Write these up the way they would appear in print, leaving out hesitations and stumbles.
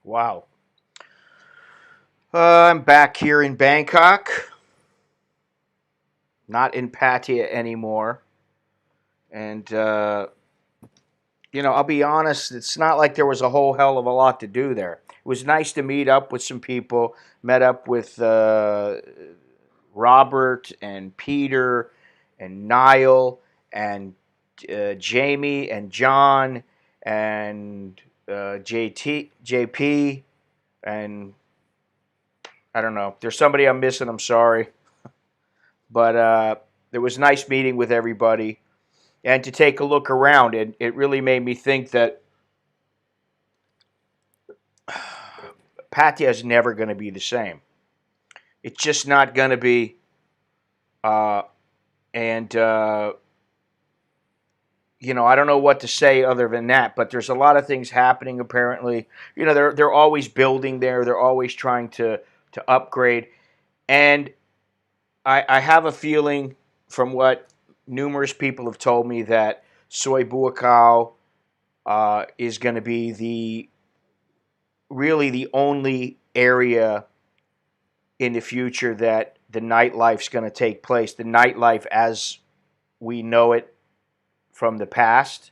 Wow. I'm back here in Bangkok, not in Pattaya anymore. And, I'll be honest, it's not like there was a whole hell of a lot to do there. It was nice to meet up with some people, met up with Robert and Peter and Niall and Jamie and John and JP, and I don't know. If there's somebody I'm missing, I'm sorry. But it was nice meeting with everybody and to take a look around. It really made me think that Pattaya is never going to be the same. It's just not going to be. Uh, and I don't know what to say other than that. But there's a lot of things happening. Apparently, they're always building there. They're always trying to upgrade. And I have a feeling from what numerous people have told me that Soy Buakau is going to be the only area in the future that the nightlife's going to take place. The nightlife as we know it from the past.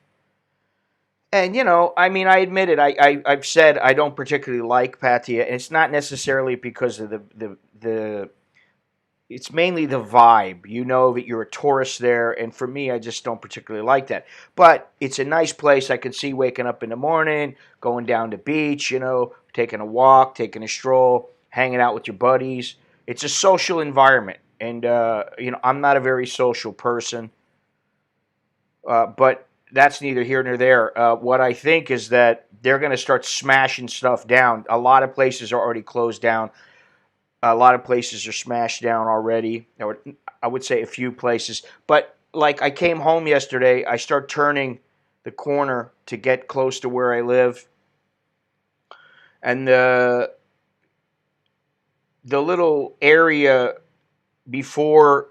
And I mean, I admit it. I've said I don't particularly like Pattaya, and it's not necessarily because of the it's mainly the vibe. You know that you're a tourist there, and for me, I just don't particularly like that. But it's a nice place. I can see waking up in the morning, going down the beach, taking a walk, taking a stroll, hanging out with your buddies. It's a social environment, and I'm not a very social person, but that's neither here nor there. What I think is that they're going to start smashing stuff down. A lot of places are already closed down. A lot of places are smashed down already. Or I would say a few places. But like I came home yesterday, I start turning the corner to get close to where I live, and the little area before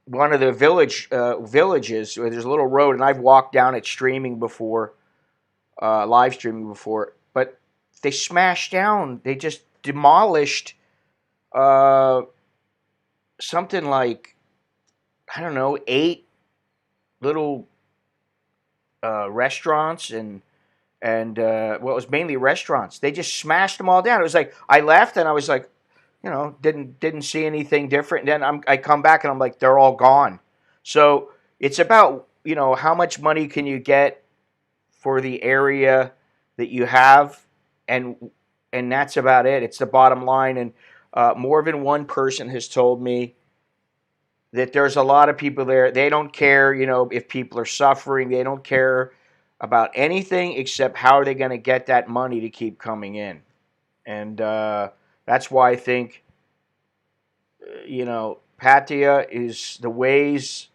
one of the villages where there's a little road, and I've walked down it streaming before, live streaming before, but they smashed down. They just demolished uh, something like I don't know, 8 little restaurants and well, it was mainly restaurants. They just smashed them all down. It was like I left and I was like, didn't see anything different. And then I come back and I'm like, they're all gone. So it's about how much money can you get for the area that you have, and that's about it. It's the bottom line. And more than one person has told me that there's a lot of people there. They don't care, if people are suffering. They don't care about anything except how are they going to get that money to keep coming in. And that's why I think, Pattaya is the ways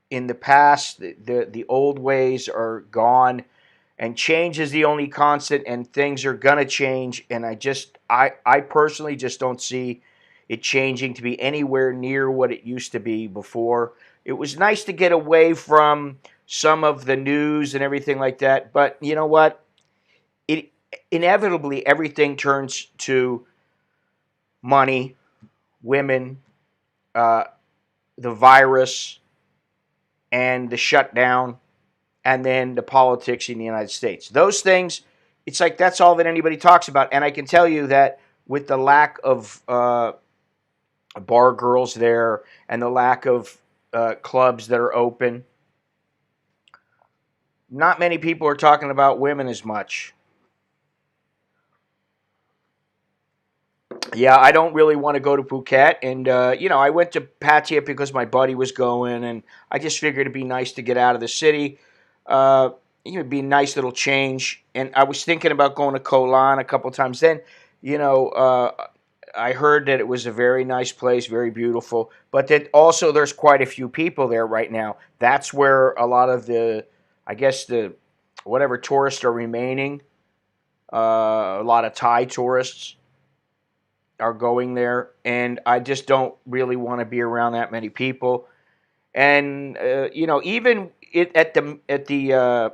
in the past. The old ways are gone, and change is the only constant. And things are gonna change. And I personally just don't see it changing to be anywhere near what it used to be before. It was nice to get away from some of the news and everything like that, but you know what? It inevitably everything turns to money, women, uh, the virus, and the shutdown, and then the politics in the United States. Those things, it's like that's all that anybody talks about. And I can tell you that with the lack of bar girls there and the lack of clubs that are open, not many people are talking about women as much. Yeah, I don't really want to go to Phuket, and I went to Pattaya because my buddy was going, and I just figured it'd be nice to get out of the city. Uh, it would be a nice little change, and I was thinking about going to Koh Lan a couple times. Then, you know, uh, I heard that it was a very nice place, very beautiful, but that also there's quite a few people there right now. That's where a lot of I guess the whatever tourists are remaining. A lot of Thai tourists are going there, and I just don't really want to be around that many people. And even at the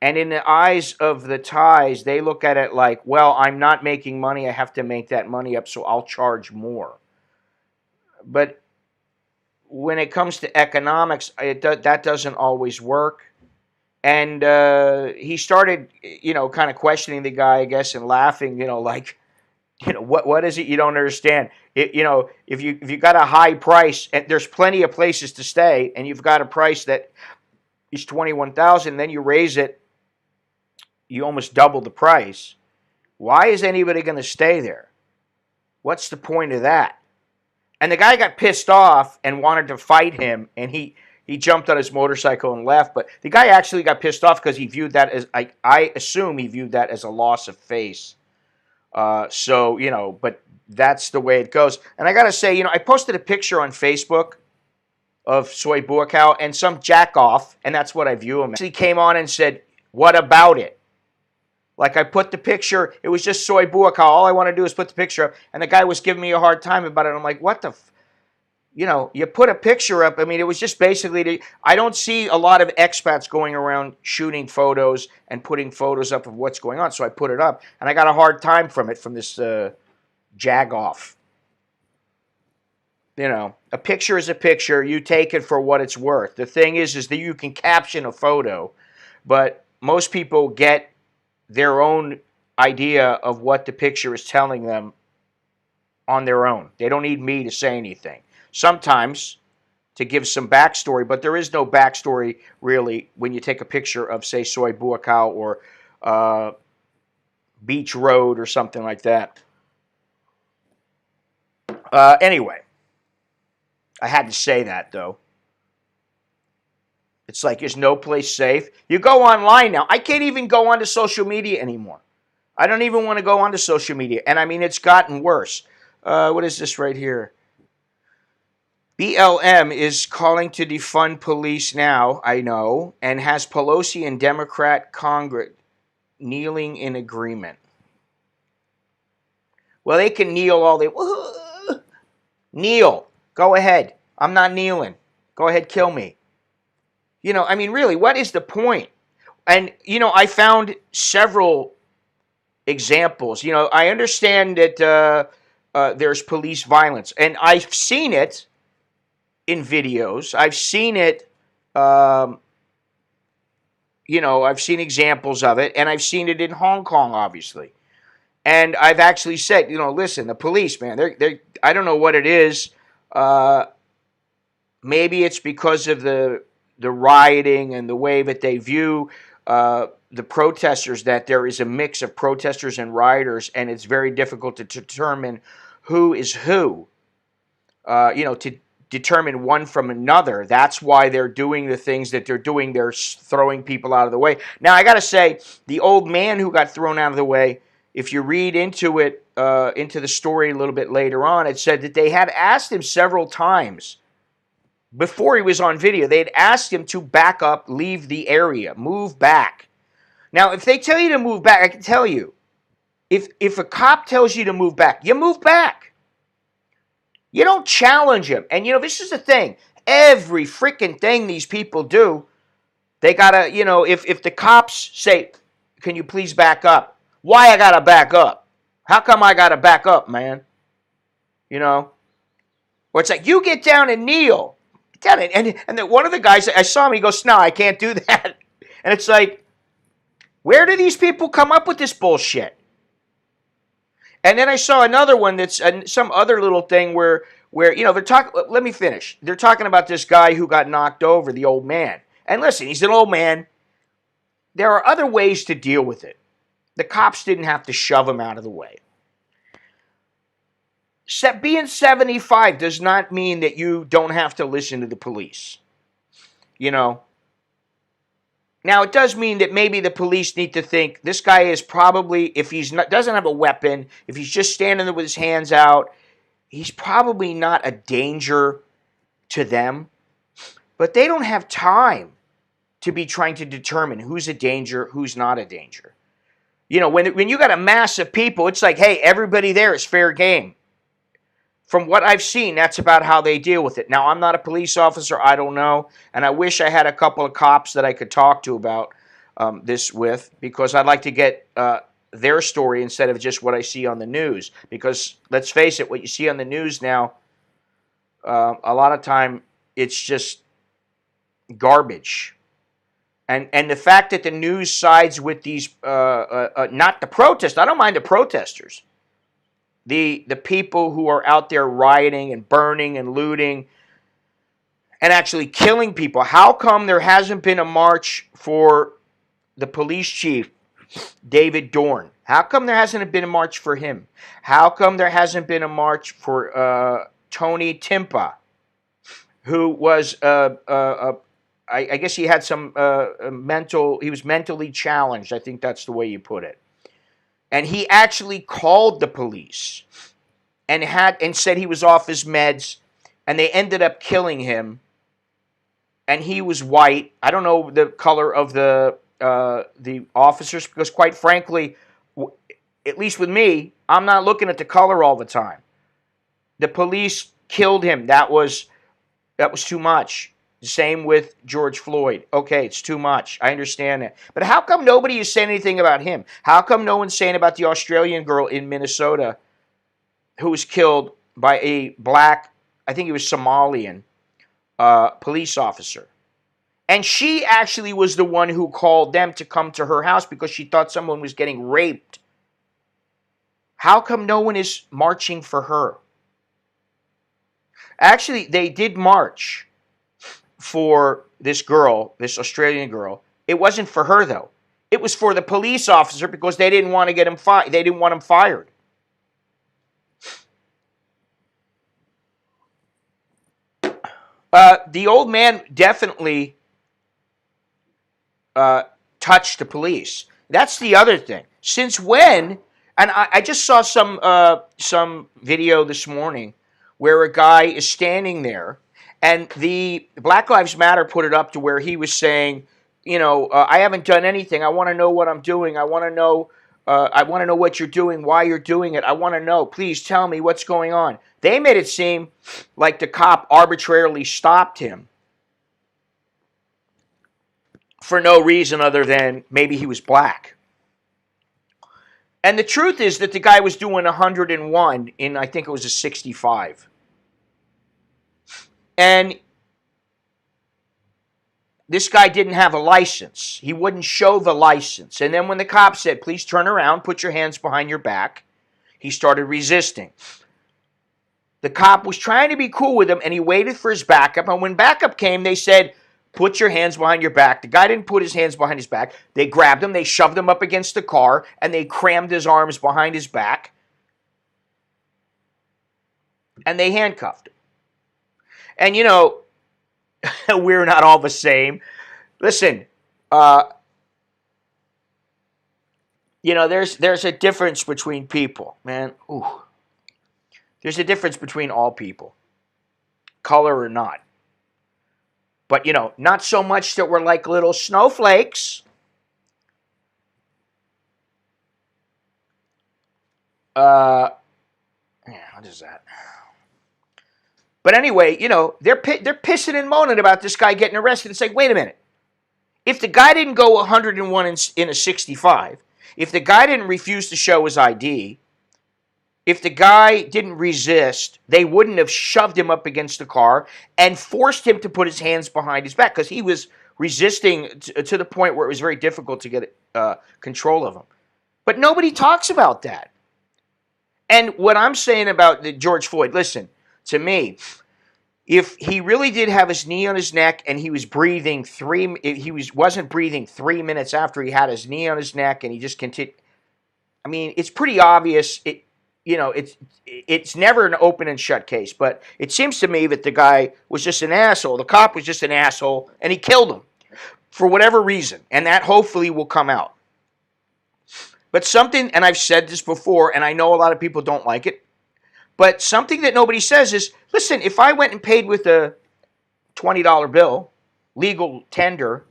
And in the eyes of the Thais, they look at it like, well, I'm not making money. I have to make that money up, so I'll charge more. But when it comes to economics, that doesn't always work. And he started, kind of questioning the guy, I guess, and laughing, like, what is it you don't understand? If you got a high price, and there's plenty of places to stay, and you've got a price that is 21,000, then you raise it, you almost double the price. Why is anybody going to stay there? What's the point of that? And the guy got pissed off and wanted to fight him, and he jumped on his motorcycle and left. But the guy actually got pissed off because he viewed that as, I assume he viewed that as a loss of face. But that's the way it goes. And I got to say, I posted a picture on Facebook of Soy Buakaw, and some jackoff, and that's what I view him as, actually came on and said, what about it? Like, I put the picture, it was just Soy Buakaw. All I want to do is put the picture up, and the guy was giving me a hard time about it. I'm like, what the you put a picture up. I mean, it was just basically, I don't see a lot of expats going around shooting photos and putting photos up of what's going on, so I put it up, and I got a hard time from this jagoff. A picture is a picture. You take it for what it's worth. The thing is that you can caption a photo, but most people get their own idea of what the picture is telling them on their own. They don't need me to say anything. Sometimes to give some backstory, but there is no backstory really when you take a picture of, say, Soy Buakaw or Beach Road or something like that. Anyway, I had to say that, though. It's like, is no place safe? You go online now. I can't even go onto social media anymore. I don't even want to go onto social media. And I mean, it's gotten worse. What is this right here? BLM is calling to defund police now, I know, and has Pelosi and Democrat Congress kneeling in agreement. Well, they can kneel all they... Kneel. Go ahead. I'm not kneeling. Go ahead, kill me. I mean, really, what is the point? And, I found several examples. I understand that there's police violence, and I've seen it in videos. I've seen it, I've seen examples of it, and I've seen it in Hong Kong, obviously. And I've actually said, listen, the police, man, they're I don't know what it is. Maybe it's because of the rioting and the way that they view the protesters, that there is a mix of protesters and rioters, and it's very difficult to determine who is who, to determine one from another. That's why they're doing the things that they're doing. They're throwing people out of the way. Now, I got to say, the old man who got thrown out of the way, if you read into it, into the story a little bit later on, it said that they had asked him several times before he was on video. They had asked him to back up, leave the area, move back. Now, if they tell you to move back, I can tell you, if a cop tells you to move back, you move back. You don't challenge him. And, this is the thing. Every freaking thing these people do, they got to, if the cops say, can you please back up? Why I got to back up? How come I got to back up, man? Or it's like, you get down and kneel. Get down. And then one of the guys, I saw him, he goes, no, I can't do that. And it's like, where do these people come up with this bullshit? And then I saw another one that's some other little thing where they're talking. Let me finish. They're talking about this guy who got knocked over, the old man. And listen, he's an old man. There are other ways to deal with it. The cops didn't have to shove him out of the way. Being 75 does not mean that you don't have to listen to the police. Now, it does mean that maybe the police need to think, this guy is probably, if he's doesn't have a weapon, if he's just standing there with his hands out, he's probably not a danger to them. But they don't have time to be trying to determine who's a danger, who's not a danger. When you got a mass of people, it's like, hey, everybody there is fair game. From what I've seen, that's about how they deal with it. Now, I'm not a police officer. I don't know. And I wish I had a couple of cops that I could talk to about this with, because I'd like to get their story instead of just what I see on the news. Because let's face it, what you see on the news now, a lot of time it's just garbage. And the fact that the news sides with these, not the protest, I don't mind the protesters, the people who are out there rioting and burning and looting and actually killing people. How come there hasn't been a march for the police chief, David Dorn? How come there hasn't been a march for him? How come there hasn't been a march for Tony Timpa, who was, I guess he had some he was mentally challenged. I think that's the way you put it. And he actually called the police and said he was off his meds, and they ended up killing him. And he was white. I don't know the color of the officers, because quite frankly, at least with me, I'm not looking at the color all the time. The police killed him. That was too much. Same with George Floyd. Okay, it's too much. I understand that. But how come nobody is saying anything about him? How come no one's saying about the Australian girl in Minnesota who was killed by a black, I think he was Somalian, police officer? And she actually was the one who called them to come to her house because she thought someone was getting raped. How come no one is marching for her? Actually, they did march for this girl, this Australian girl. It wasn't for her, though. It was for the police officer because they didn't want to get him fired. They didn't want him fired. The old man definitely touched the police. That's the other thing. Since when? And I just saw some video this morning where a guy is standing there, and the Black Lives Matter put it up to where he was saying, I haven't done anything. I want to know what I'm doing. I want to know what you're doing, why you're doing it. I want to know. Please tell me what's going on. They made it seem like the cop arbitrarily stopped him for no reason other than maybe he was black. And the truth is that the guy was doing 101 in, I think it was a 65. And this guy didn't have a license. He wouldn't show the license. And then when the cop said, please turn around, put your hands behind your back, he started resisting. The cop was trying to be cool with him, and he waited for his backup. And when backup came, they said, put your hands behind your back. The guy didn't put his hands behind his back. They grabbed him, they shoved him up against the car, and they crammed his arms behind his back. And they handcuffed him. And we're not all the same. Listen, there's a difference between people, man. Ooh. There's a difference between all people, color or not. But, not so much that we're like little snowflakes. What is that? But anyway, they're pissing and moaning about this guy getting arrested. It's like, wait a minute. If the guy didn't go 101 in a 65, if the guy didn't refuse to show his ID, if the guy didn't resist, they wouldn't have shoved him up against the car and forced him to put his hands behind his back because he was resisting to the point where it was very difficult to get control of him. But nobody talks about that. And what I'm saying about the George Floyd, listen, to me, if he really did have his knee on his neck and he was breathing wasn't breathing 3 minutes after he had his knee on his neck and he just continued, I mean, it's pretty obvious. It's never an open and shut case, but it seems to me that the guy was just an asshole. The cop was just an asshole, and he killed him for whatever reason, and that hopefully will come out. But something, and I've said this before, and I know a lot of people don't like it, but something that nobody says is, listen, if I went and paid with a $20 bill, legal tender,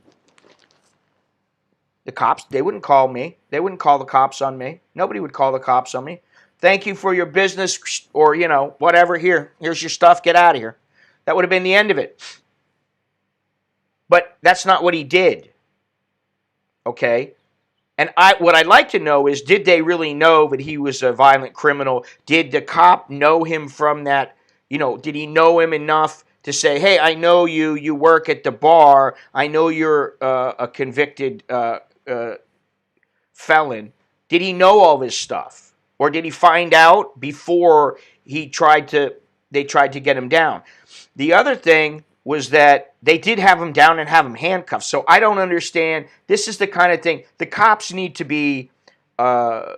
the cops, they wouldn't call me. They wouldn't call the cops on me. Nobody would call the cops on me. Thank you for your business, or, whatever. Here's your stuff. Get out of here. That would have been the end of it. But that's not what he did. Okay. And what I'd like to know is, did they really know that he was a violent criminal? Did the cop know him from that? Did he know him enough to say, hey, I know you. You work at the bar. I know you're a convicted uh, felon. Did he know all this stuff? Or did he find out before they tried to get him down? The other thing was that they did have him down and have him handcuffed. So I don't understand. This is the kind of thing the cops need to be uh,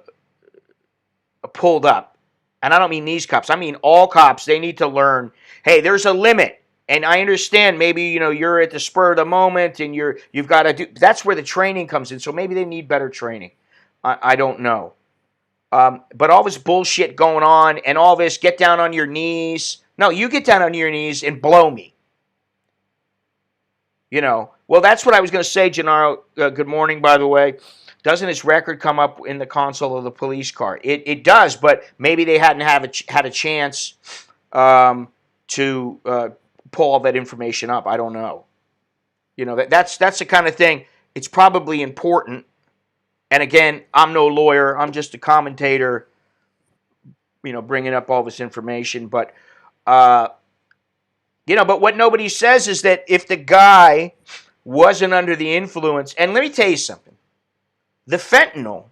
pulled up. And I don't mean these cops. I mean all cops. They need to learn, hey, there's a limit. And I understand maybe you're at the spur of the moment and you've got to do. That's where the training comes in. So maybe they need better training. I don't know. But all this bullshit going on and all this get down on your knees. No, you get down on your knees and blow me. Well, that's what I was going to say, Gennaro. Good morning, by the way. Doesn't his record come up in the console of the police car? It does, but maybe they hadn't had a chance to pull all that information up. I don't know. That's the kind of thing. It's probably important. And again, I'm no lawyer. I'm just a commentator, bringing up all this information. But, but what nobody says is that if the guy wasn't under the influence, and let me tell you something, the fentanyl,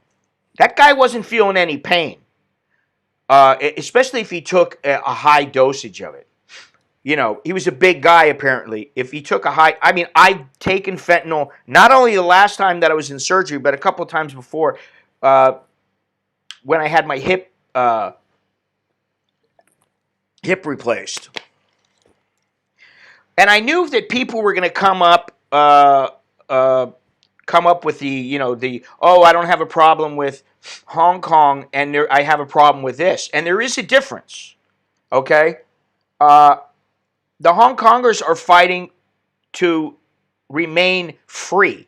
that guy wasn't feeling any pain, especially if he took a high dosage of it. He was a big guy apparently. If he took I've taken fentanyl, not only the last time that I was in surgery, but a couple of times before when I had my hip replaced. And I knew that people were going to come up with the I don't have a problem with Hong Kong, and I have a problem with this. And there is a difference, okay? The Hong Kongers are fighting to remain free.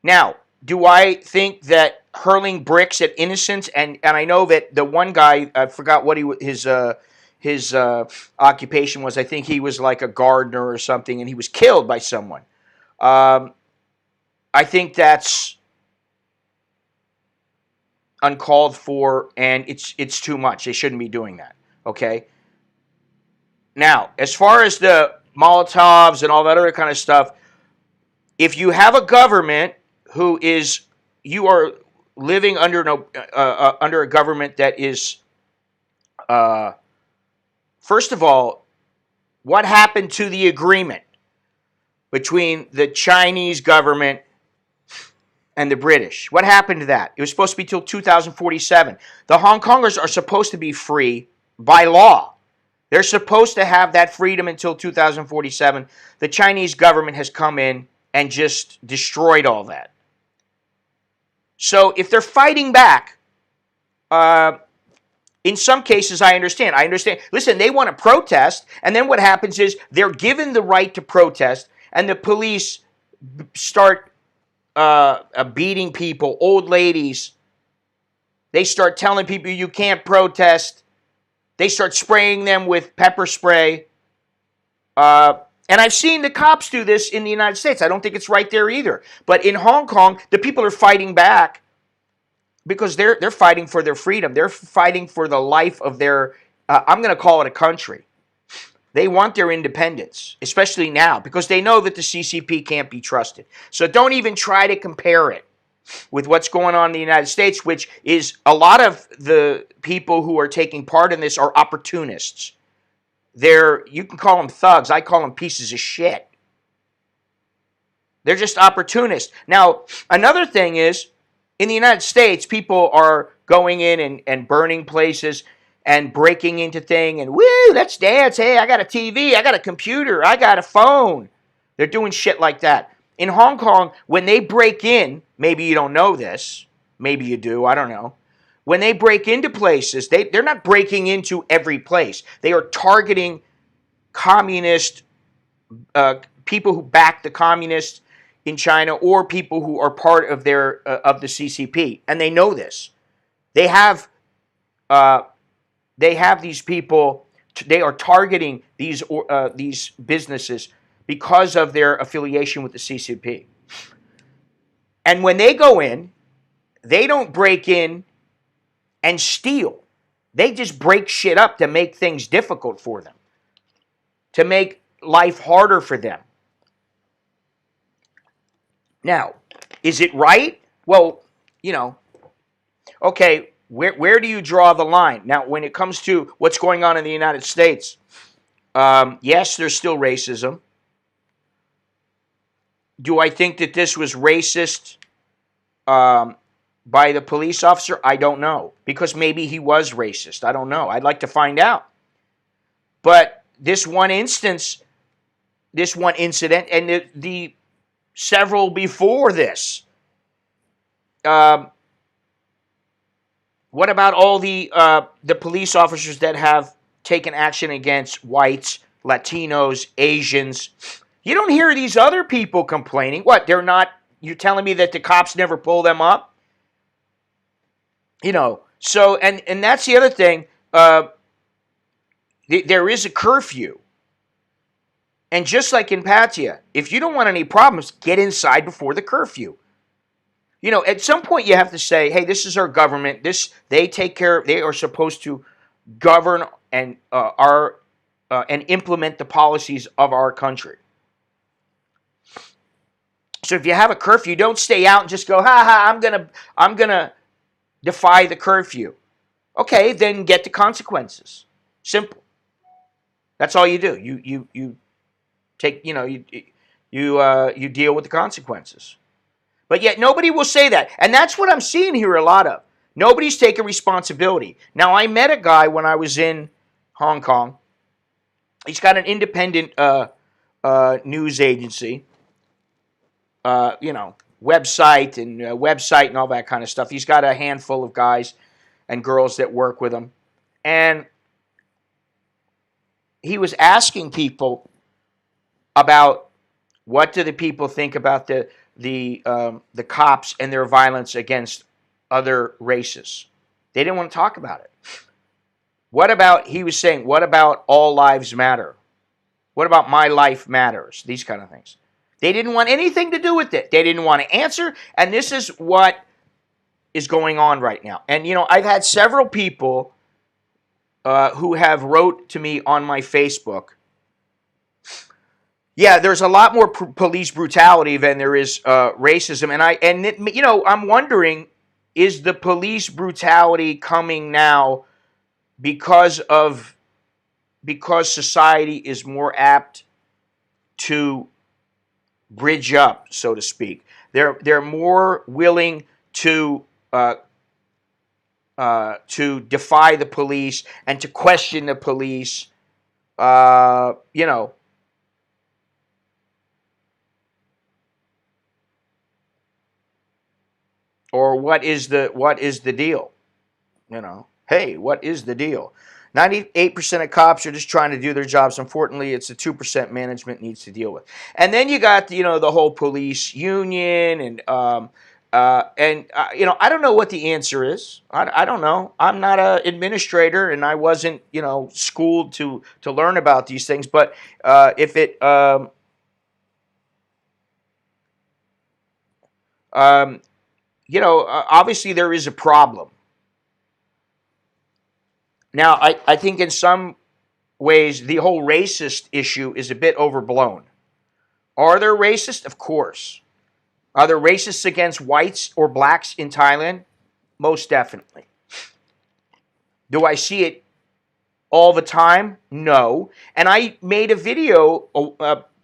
Now, do I think that hurling bricks at innocents, and I know that the one guy, I forgot what his occupation was. I think he was like a gardener or something, and he was killed by someone. I think that's uncalled for, and it's too much. They shouldn't be doing that, okay? Now, as far as the Molotovs and all that other kind of stuff, if you have a government you are living under a government that is, first of all, what happened to the agreement between the Chinese government and the British? What happened to that? It was supposed to be till 2047. The Hong Kongers are supposed to be free by law. They're supposed to have that freedom until 2047. The Chinese government has come in and just destroyed all that. So if they're fighting back, in some cases I understand. Listen, they want to protest, and then what happens is they're given the right to protest, and the police start beating people, old ladies. They start telling people you can't protest. They start spraying them with pepper spray. And I've seen the cops do this in the United States. I don't think it's right there either. But in Hong Kong, the people are fighting back because they're fighting for their freedom. They're fighting for the life of their, I'm going to call it a country. They want their independence, especially now, because they know that the CCP can't be trusted. So don't even try to compare it with what's going on in the United States, which is a lot of the people who are taking part in this are opportunists. You can call them thugs. I call them pieces of shit. They're just opportunists. Now, another thing is, in the United States, people are going in and burning places and breaking into things and, woo, let's dance. Hey, I got a TV, I got a computer, I got a phone. They're doing shit like that. In Hong Kong, when they break in, maybe you don't know this, maybe you do, I don't know. When they break into places, they're not breaking into every place. They are targeting communist people who back the communists in China or people who are part of of the CCP, and they know this. They have these people. They are targeting these businesses because of their affiliation with the CCP. And when they go in, they don't break in and steal. They just break shit up to make things difficult for them, to make life harder for them. Now, is it right? Well, okay, where do you draw the line? Now, when it comes to what's going on in the United States, yes, there's still racism. Do I think that this was racist by the police officer? I don't know, because maybe he was racist. I don't know. I'd like to find out. But this one incident, and the several before this. What about all the police officers that have taken action against whites, Latinos, Asians? You don't hear these other people complaining. What, they're not, you're telling me that the cops never pull them up? So, and that's the other thing. There is a curfew. And just like in Pattaya, if you don't want any problems, get inside before the curfew. At some point you have to say, hey, this is our government. They take care. They are supposed to govern and and implement the policies of our country. So if you have a curfew, don't stay out and just go, ha ha, I'm gonna defy the curfew. Okay, then get the consequences. Simple. That's all you do. You take, you deal with the consequences. But yet nobody will say that. And that's what I'm seeing here a lot of. Nobody's taking responsibility. Now, I met a guy when I was in Hong Kong. He's got an independent news agency, website and all that kind of stuff. He's got a handful of guys and girls that work with him. And he was asking people about what do the people think about the cops and their violence against other races. They didn't want to talk about it. He was saying, what about all lives matter? What about my life matters? These kind of things. They didn't want anything to do with it. They didn't want to answer. And this is what is going on right now. And, I've had several people who have wrote to me on my Facebook. Yeah, there's a lot more police brutality than there is racism, and I'm wondering, is the police brutality coming now because society is more apt to bridge up, so to speak? They're more willing to defy the police and to question the police, Or what is the deal? Hey, what is the deal? 98% of cops are just trying to do their jobs. Unfortunately, it's the 2% management needs to deal with. And then you got the whole police union and I don't know what the answer is. I don't know. I'm not an administrator, and I wasn't schooled to learn about these things. But if it obviously there is a problem. Now, I think in some ways the whole racist issue is a bit overblown. Are there racists? Of course. Are there racists against whites or blacks in Thailand? Most definitely. Do I see it all the time? No. And I made a video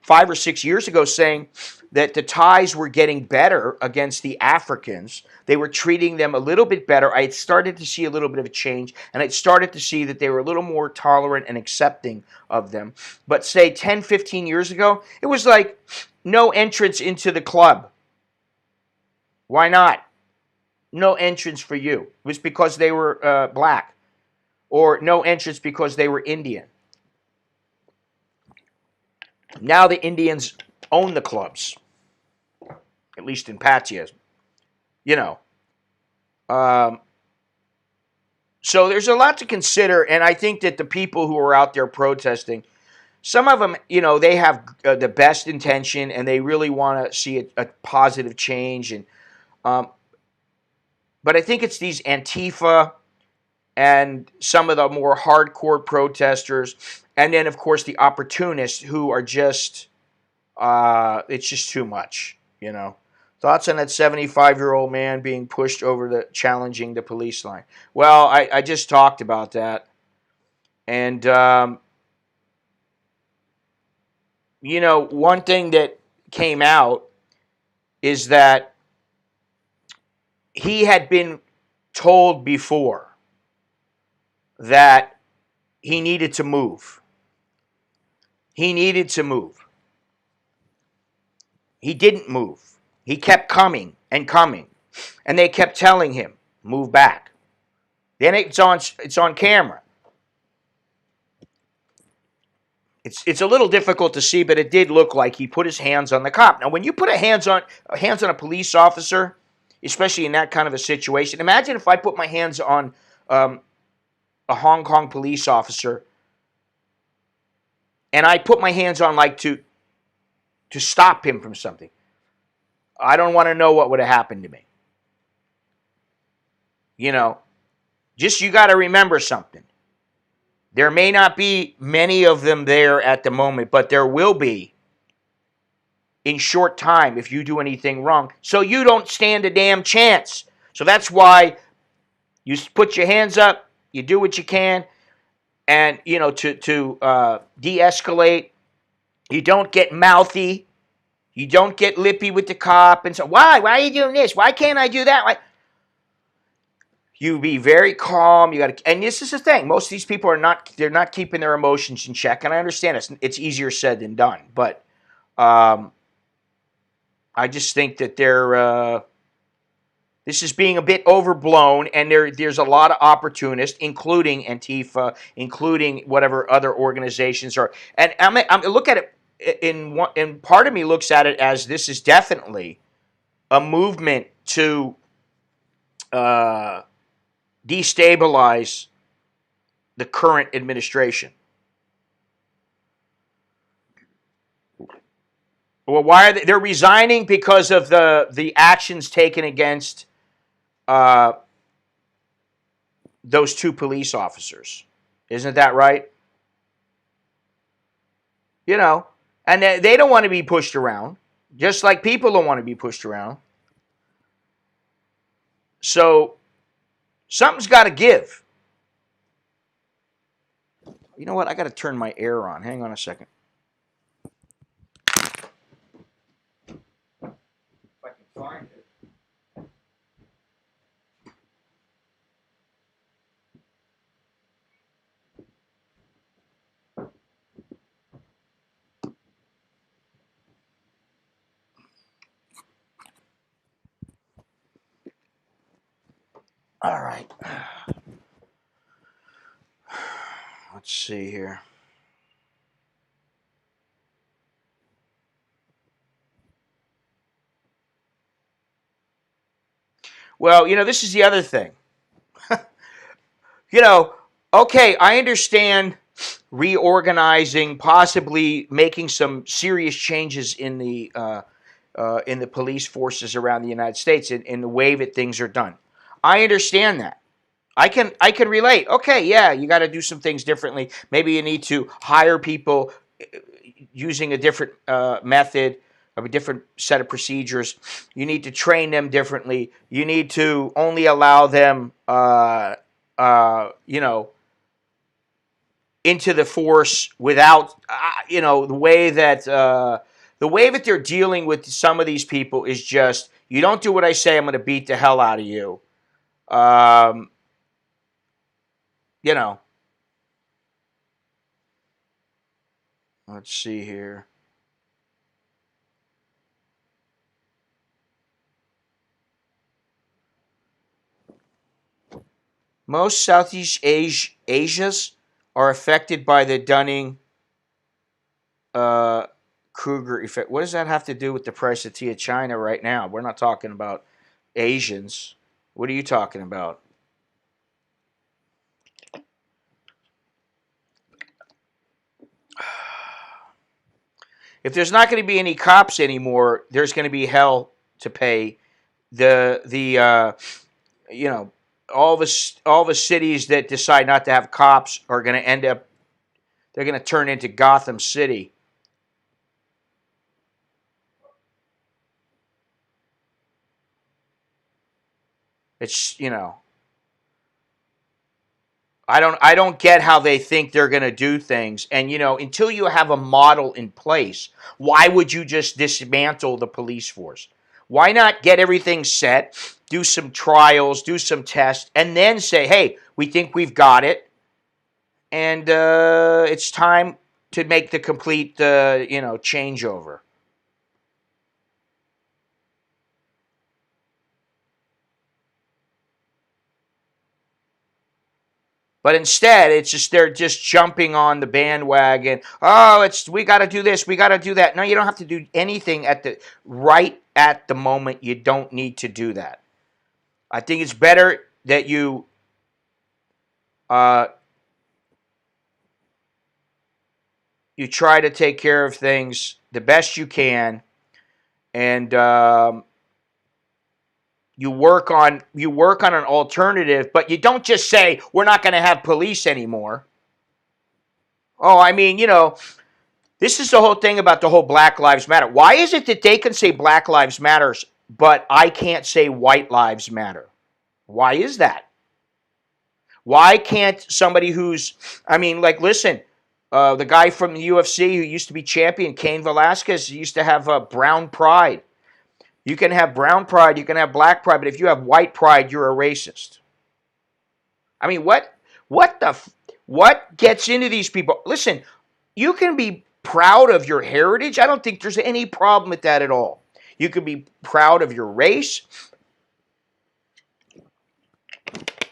5 or 6 years ago saying that the Thais were getting better against the Africans. They were treating them a little bit better. I had started to see a little bit of a change, and I started to see that they were a little more tolerant and accepting of them. But say 10, 15 years ago, it was like no entrance into the club. Why not? No entrance for you. It was because they were black. Or no entrance because they were Indian. Now the Indians own the clubs, at least in Pattaya. So there's a lot to consider, and I think that the people who are out there protesting, some of them, they have the best intention, and they really want to see a positive change, and Um, but I think it's these Antifa and some of the more hardcore protesters, and then of course the opportunists who are just it's just too much, you know. Thoughts on that 75-year-old man being pushed over the challenging the police line? Well, I just talked about that, and you know, one thing that came out is that he had been told before that he needed to move. He needed to move. He didn't move. He kept coming and coming, and they kept telling him, "Move back." Then it's on camera. It's a little difficult to see, but it did look like he put his hands on the cop. Now, when you put hands on a police officer, especially in that kind of a situation, imagine if I put my hands on um, a Hong Kong police officer, and I put my hands on like to stop him from something. I don't want to know what would have happened to me. You know, just you got to remember something. There may not be many of them there at the moment, but there will be in short time if you do anything wrong. So you don't stand a damn chance. So that's why you put your hands up, you do what you can, and you know to de-escalate. You don't get mouthy. You don't get lippy with the cop and so why are you doing this? Why can't I do that? Why? You be very calm. You got to, and this is the thing. Most of these people they're not keeping their emotions in check, and I understand it's easier said than done. But I just think that this is being a bit overblown, and there's a lot of opportunists, including Antifa, including whatever other organizations are. And I'm look at it in part of me looks at it as this is definitely a movement to uh, destabilize the current administration. Well, why are they're resigning because of the actions taken against uh, those two police officers? Isn't that right? You know, and they don't want to be pushed around, just like people don't want to be pushed around. So something's got to give. You know what? I got to turn my air on. Hang on a second. If I can find it. All right. Let's see here. Well, you know, this is the other thing. You know, okay, I understand reorganizing, possibly making some serious changes in the police forces around the United States in the way that things are done. I understand that. I can relate. Okay, yeah, you got to do some things differently. Maybe you need to hire people using a different method of a different set of procedures. You need to train them differently. You need to only allow them, you know, into the force without, you know, the way that they're dealing with some of these people is just you don't do what I say, I'm going to beat the hell out of you. Um, you know, let's see here. Most Southeast Asias are affected by the Dunning uh, Kruger effect. What does that have to do with the price of tea of China right now? We're not talking about Asians. What are you talking about? If there's not going to be any cops anymore, there's going to be hell to pay the you know, all the cities that decide not to have cops are going to end up, they're going to turn into Gotham City. It's, I don't get how they think they're going to do things. And until you have a model in place, why would you just dismantle the police force? Why not get everything set, do some trials, do some tests, and then say, "Hey, we think we've got it, and it's time to make the complete changeover." But instead, it's just they're just jumping on the bandwagon. Oh, we got to do this, we got to do that. No, you don't have to do anything at the moment. You don't need to do that. I think it's better that uh, you try to take care of things the best you can, and you work on an alternative. But you don't just say we're not going to have police anymore. Oh, I mean, this is the whole thing about the whole Black Lives Matter. Why is it that they can say Black Lives Matters, but I can't say White Lives Matter? Why is that? Why can't somebody I mean, like, listen, the guy from the UFC who used to be champion, Cain Velasquez, used to have brown pride. You can have brown pride, you can have black pride, but if you have white pride, you're a racist. I mean, what gets into these people? Listen, you can be proud of your heritage. I don't think there's any problem with that at all. You can be proud of your race.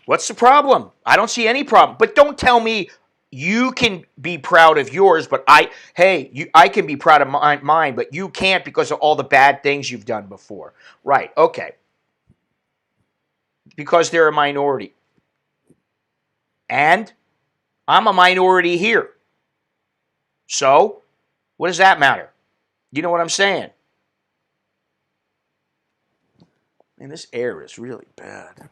What's the problem? I don't see any problem. But don't tell me you can be proud of yours, but I can be proud of mine, but you can't because of all the bad things you've done before. Right, okay. Because they're a minority. And I'm a minority here. So, what does that matter? You know what I'm saying? Man, this air is really bad.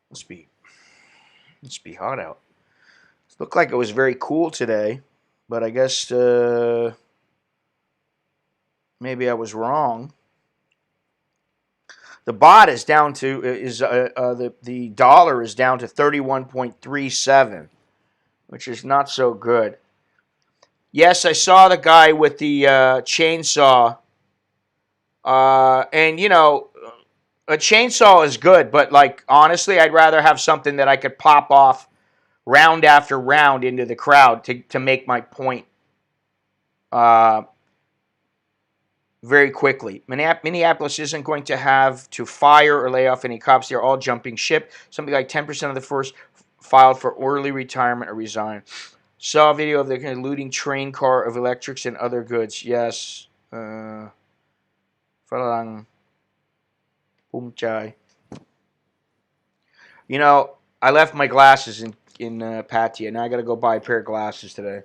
Must be hot out. It looked like it was very cool today, but I guess maybe I was wrong. The baht is down to the dollar is down to 31.37, which is not so good. Yes, I saw the guy with the chainsaw, and a chainsaw is good, but like honestly, I'd rather have something that I could pop off round after round into the crowd to make my point uh, very quickly. Minneapolis isn't going to have to fire or lay off any cops. They're all jumping ship. Something like 10% of the force filed for early retirement or resign. Saw a video of the looting train car of electrics and other goods. Yes. Falang Pumchai. I left my glasses in Pattaya. Now I got to go buy a pair of glasses today.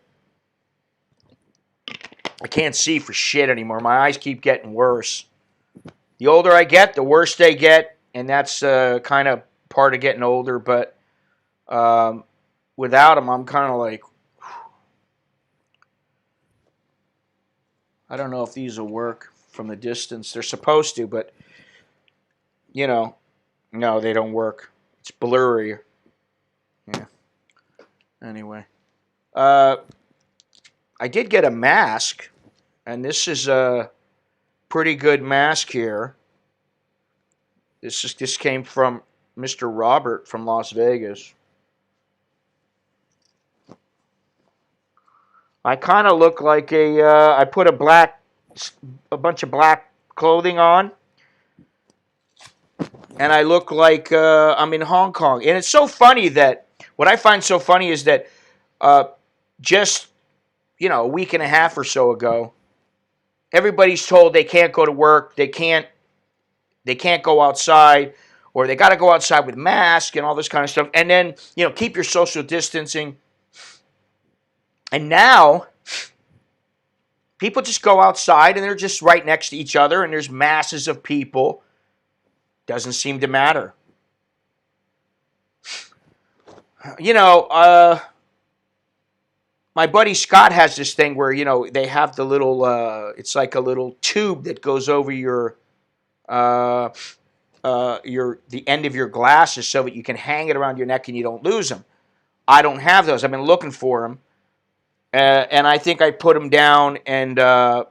I can't see for shit anymore. My eyes keep getting worse. The older I get, the worse they get, and that's kind of part of getting older. But without them, I'm kind of like, I don't know if these will work from the distance. They're supposed to, but no, they don't work. It's blurry. Yeah. Anyway, I did get a mask, and this is a pretty good mask here. This came from Mr. Robert from Las Vegas. I kind of look like I put a bunch of black clothing on, and I look like I'm in Hong Kong. And it's so funny that, what I find so funny is that just, a week and a half or so ago, everybody's told they can't go to work, they can't go outside, or they got to go outside with masks and all this kind of stuff. And then, keep your social distancing. And now, People just go outside and they're just right next to each other and there's masses of people. Doesn't seem to matter. My buddy Scott has this thing where, they have the little, it's like a little tube that goes over the end of your glasses so that you can hang it around your neck and you don't lose them. I don't have those. I've been looking for them. And I think I put them down and I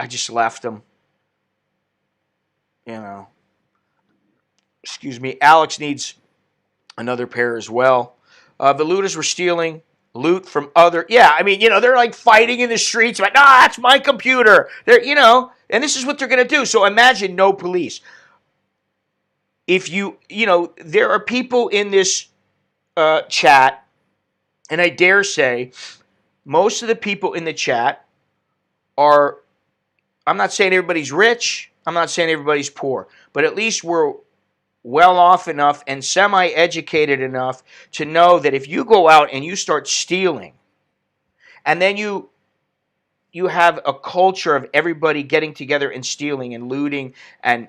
just left them. Excuse me. Alex needs another pair as well. The looters were stealing loot from other. Yeah, I mean, they're like fighting in the streets. Like, that's my computer. And this is what they're going to do. So imagine no police. If there are people in this chat, and I dare say most of the people in the chat are, I'm not saying everybody's rich, I'm not saying everybody's poor, but at least we're well off enough and semi-educated enough to know that if you go out and you start stealing, and then you have a culture of everybody getting together and stealing and looting and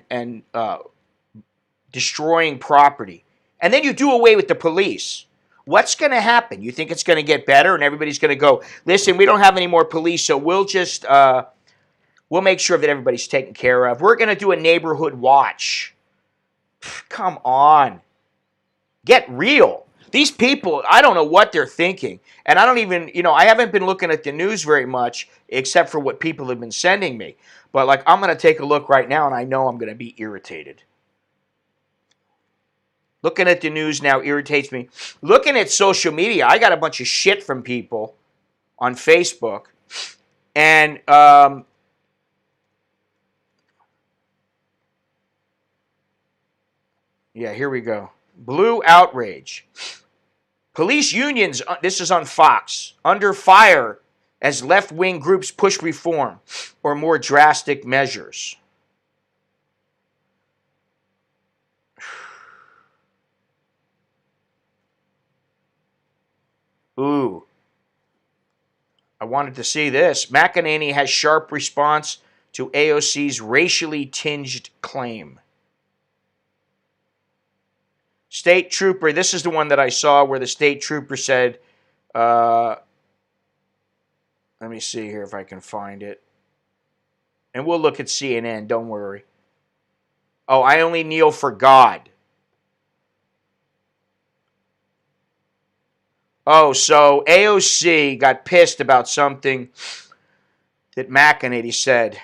destroying property, and then you do away with the police, what's going to happen? You think it's going to get better and everybody's going to go, listen, we don't have any more police, so we'll just we'll make sure that everybody's taken care of. We're going to do a neighborhood watch. Come on. Get real. These people, I don't know what they're thinking. And I don't even, I haven't been looking at the news very much except for what people have been sending me. But I'm going to take a look right now and I know I'm going to be irritated. Looking at the news now irritates me. Looking at social media, I got a bunch of shit from people on Facebook. And yeah, here we go. Blue outrage. Police unions, this is on Fox, under fire as left-wing groups push reform or more drastic measures. Ooh. I wanted to see this. McEnany has sharp response to AOC's racially tinged claim. State trooper, this is the one that I saw where the state trooper said, let me see here if I can find it. And we'll look at CNN, don't worry. Oh, I only kneel for God. Oh, so AOC got pissed about something that McEnany said.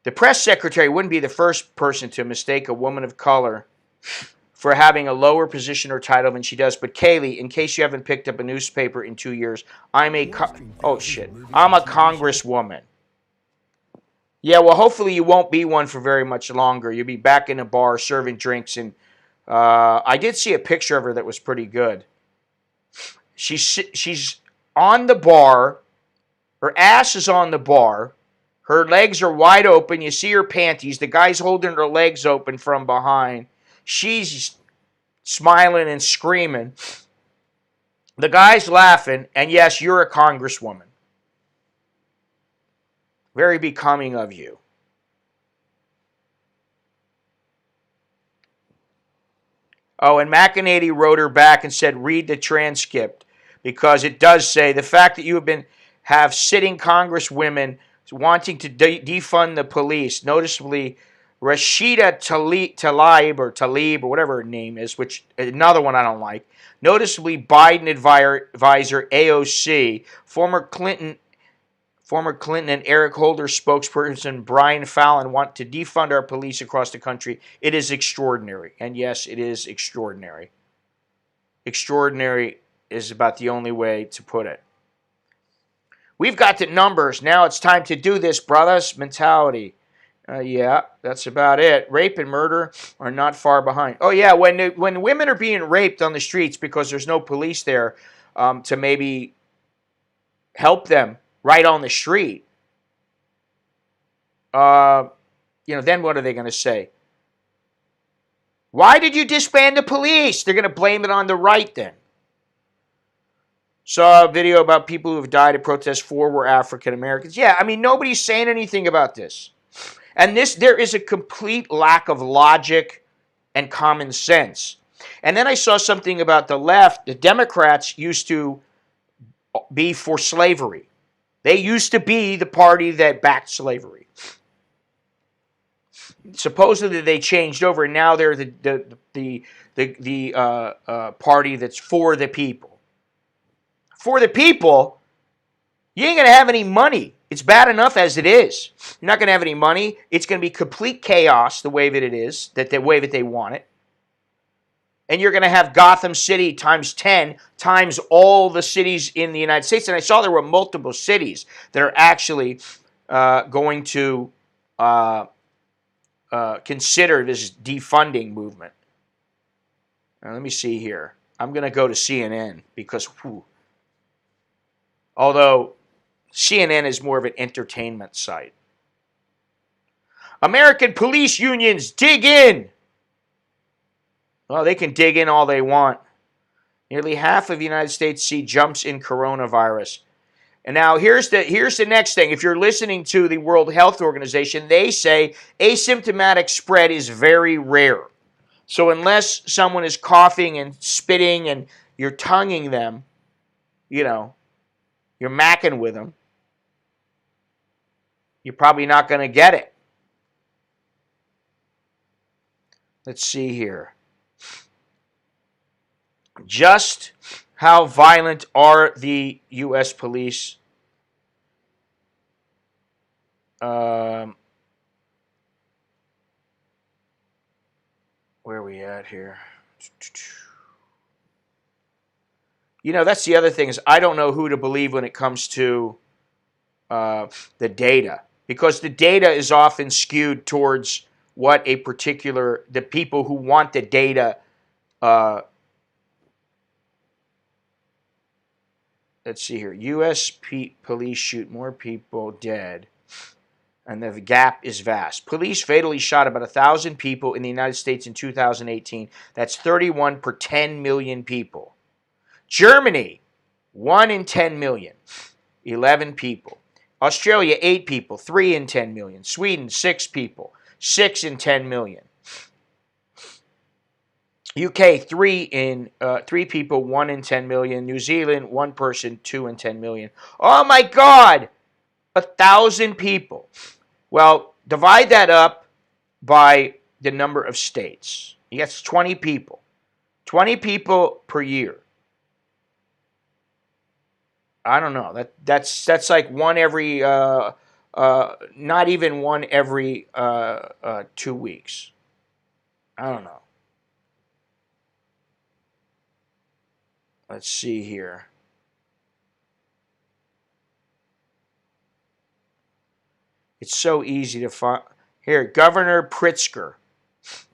The press secretary wouldn't be the first person to mistake a woman of color for having a lower position or title than she does. But Kaylee, in case you haven't picked up a newspaper in 2 years, I'm a congresswoman. Yeah, well, hopefully you won't be one for very much longer. You'll be back in a bar serving drinks. And I did see a picture of her that was pretty good. She's on the bar. Her ass is on the bar. Her legs are wide open. You see her panties. The guy's holding her legs open from behind. She's smiling and screaming. The guy's laughing. And yes, you're a congresswoman. Very becoming of you. Oh, and McEnany wrote her back and said, read the transcript. Because it does say, the fact that you have sitting congresswomen wanting to defund the police, noticeably Rashida Tlaib or whatever her name is, which another one I don't like. Noticeably Biden advisor AOC, former Clinton and Eric Holder spokesperson Brian Fallon want to defund our police across the country. It is extraordinary. And yes, it is extraordinary. Extraordinary is about the only way to put it. We've got the numbers. Now it's time to do this, brothers. Mentality. Yeah, that's about it. Rape and murder are not far behind. Oh, yeah, when women are being raped on the streets because there's no police there to maybe help them right on the street, then what are they going to say? Why did you disband the police? They're going to blame it on the right then. Saw a video about people who have died at protests. 4 were African Americans. Yeah, I mean, nobody's saying anything about this. And there is a complete lack of logic and common sense. And then I saw something about the left. The Democrats used to be for slavery. They used to be the party that backed slavery. Supposedly they changed over, and now they're the party that's for the people. For the people, you ain't gonna have any money. It's bad enough as it is. You're not gonna have any money. It's gonna be complete chaos the way that it is, the way that they want it. And you're gonna have Gotham City times 10 times all the cities in the United States. And I saw there were multiple cities that are actually going to consider this defunding movement. Now, let me see here. I'm going to go to CNN because, although CNN is more of an entertainment site. American police unions dig in. Well, they can dig in all they want. Nearly half of the United States see jumps in coronavirus. And now here's the next thing. If you're listening to the World Health Organization, they say asymptomatic spread is very rare. So unless someone is coughing and spitting and you're tonguing them, you're macking with them, you're probably not going to get it. Let's see here. Just how violent are the U.S. police? Where are we at here? That's the other thing is I don't know who to believe when it comes to the data, because the data is often skewed towards what the people who want the data. Let's see here. U.S. police shoot more people dead, and the gap is vast. Police fatally shot about 1,000 people in the United States in 2018. That's 31 per 10 million people. Germany, 1 in 10 million, 11 people. Australia, 8 people, 3 in 10 million. Sweden, 6 people, 6 in 10 million. UK, 3 people, 1 in 10 million. New Zealand, 1 person, 2 in 10 million. Oh my God! 1,000 people. Well, divide that up by the number of states. That's 20 people. 20 people per year. I don't know. That's like one every, not even one every 2 weeks. I don't know. Let's see here. It's so easy to find. Here, Governor Pritzker.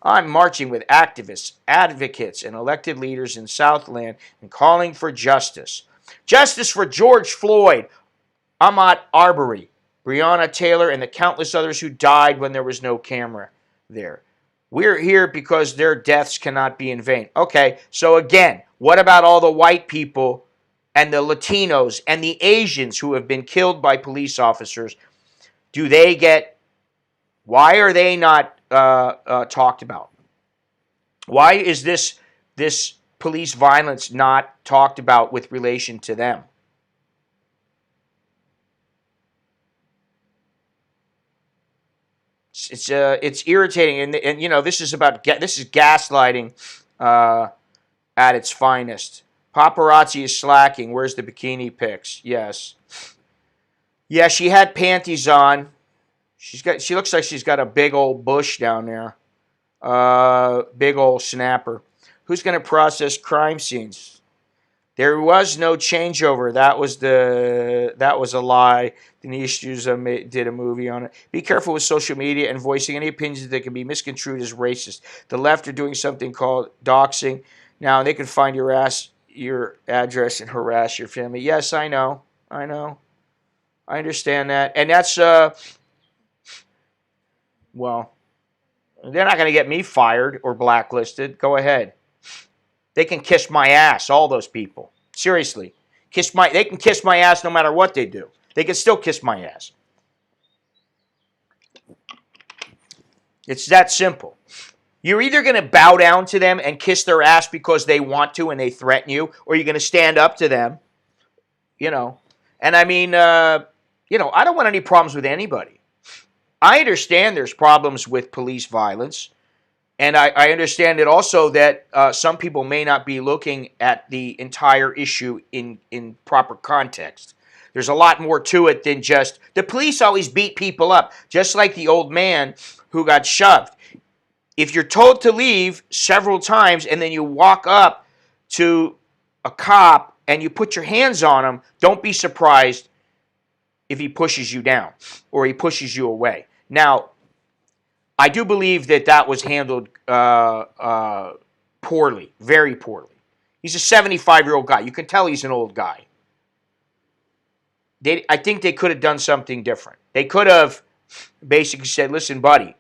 I'm marching with activists, advocates, and elected leaders in Southland and calling for justice. Justice for George Floyd, Ahmaud Arbery, Breonna Taylor, and the countless others who died when there was no camera there. We're here because their deaths cannot be in vain. Okay, so again, what about all the white people and the Latinos and the Asians who have been killed by police officers? Why are they not talked about? Why is this police violence not talked about with relation to them? It's irritating, and this is gaslighting at its finest. Paparazzi is slacking. Where's the bikini pics? Yes. Yeah, she had panties on. She looks like she's got a big old bush down there. Big old snapper. Who's going to process crime scenes? There was no changeover. That was a lie. Denise D'Souza did a movie on it. Be careful with social media and voicing any opinions that can be misconstrued as racist. The left are doing something called doxing. Now they can find your address and harass your family. Yes, I know. I understand that. And that's well, they're not going to get me fired or blacklisted. Go ahead. They can kiss my ass, all those people. Seriously. They can kiss my ass no matter what they do. They can still kiss my ass. It's that simple. You're either going to bow down to them and kiss their ass because they want to and they threaten you, or you're going to stand up to them, you know. And I mean, I don't want any problems with anybody. I understand there's problems with police violence. And I understand it also that some people may not be looking at the entire issue in proper context. There's a lot more to it than just the police always beat people up, just like the old man who got shoved. If you're told to leave several times and then you walk up to a cop and you put your hands on him, don't be surprised if he pushes you down or he pushes you away. Now, I do believe that was handled poorly, very poorly. He's a 75-year-old guy. You can tell he's an old guy. I think they could have done something different. They could have basically said, listen, buddy,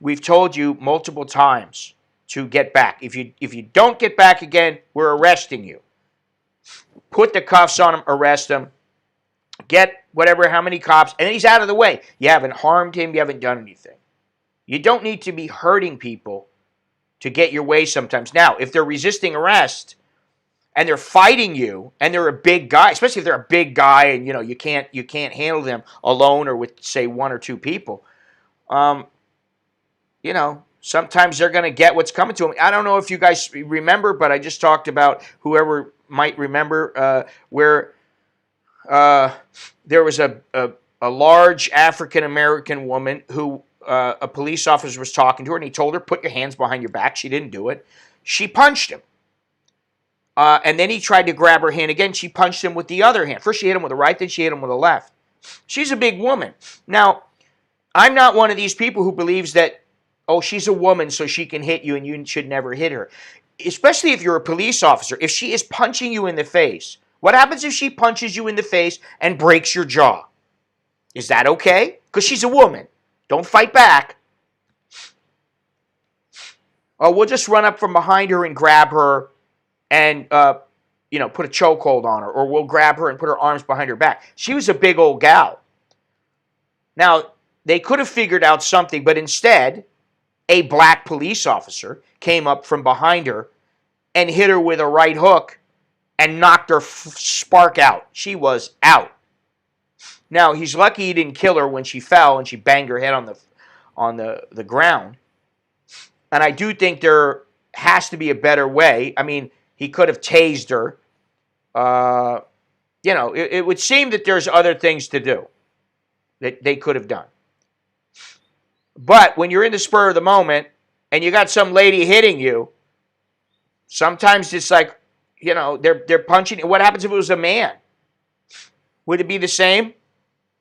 we've told you multiple times to get back. If you don't get back again, we're arresting you. Put the cuffs on him, arrest him, get how many cops, and then he's out of the way. You haven't harmed him, you haven't done anything. You don't need to be hurting people to get your way sometimes. Now, if they're resisting arrest and they're fighting you and they're a big guy, especially if they're a big guy and you can't handle them alone or with say one or two people, sometimes they're going to get what's coming to them. I don't know if you guys remember, but I just talked about whoever might remember where there was a large African American woman who a police officer was talking to her, and he told her, put your hands behind your back. She didn't do it. She punched him. And then he tried to grab her hand again. She punched him with the other hand. First she hit him with the right, then she hit him with the left. She's a big woman. Now, I'm not one of these people who believes that, oh, she's a woman so she can hit you and you should never hit her. Especially if you're a police officer. If she is punching you in the face, what happens if she punches you in the face and breaks your jaw? Is that okay? Because she's a woman. Don't fight back. Oh, we'll just run up from behind her and grab her and, put a chokehold on her. Or we'll grab her and put her arms behind her back. She was a big old gal. Now, they could have figured out something, but instead, a black police officer came up from behind her and hit her with a right hook and knocked her spark out. She was out. Now, he's lucky he didn't kill her when she fell and she banged her head on the ground. And I do think there has to be a better way. I mean, he could have tased her. It would seem that there's other things to do that they could have done. But when you're in the spur of the moment and you got some lady hitting you, sometimes it's like, they're punching. What happens if it was a man? Would it be the same?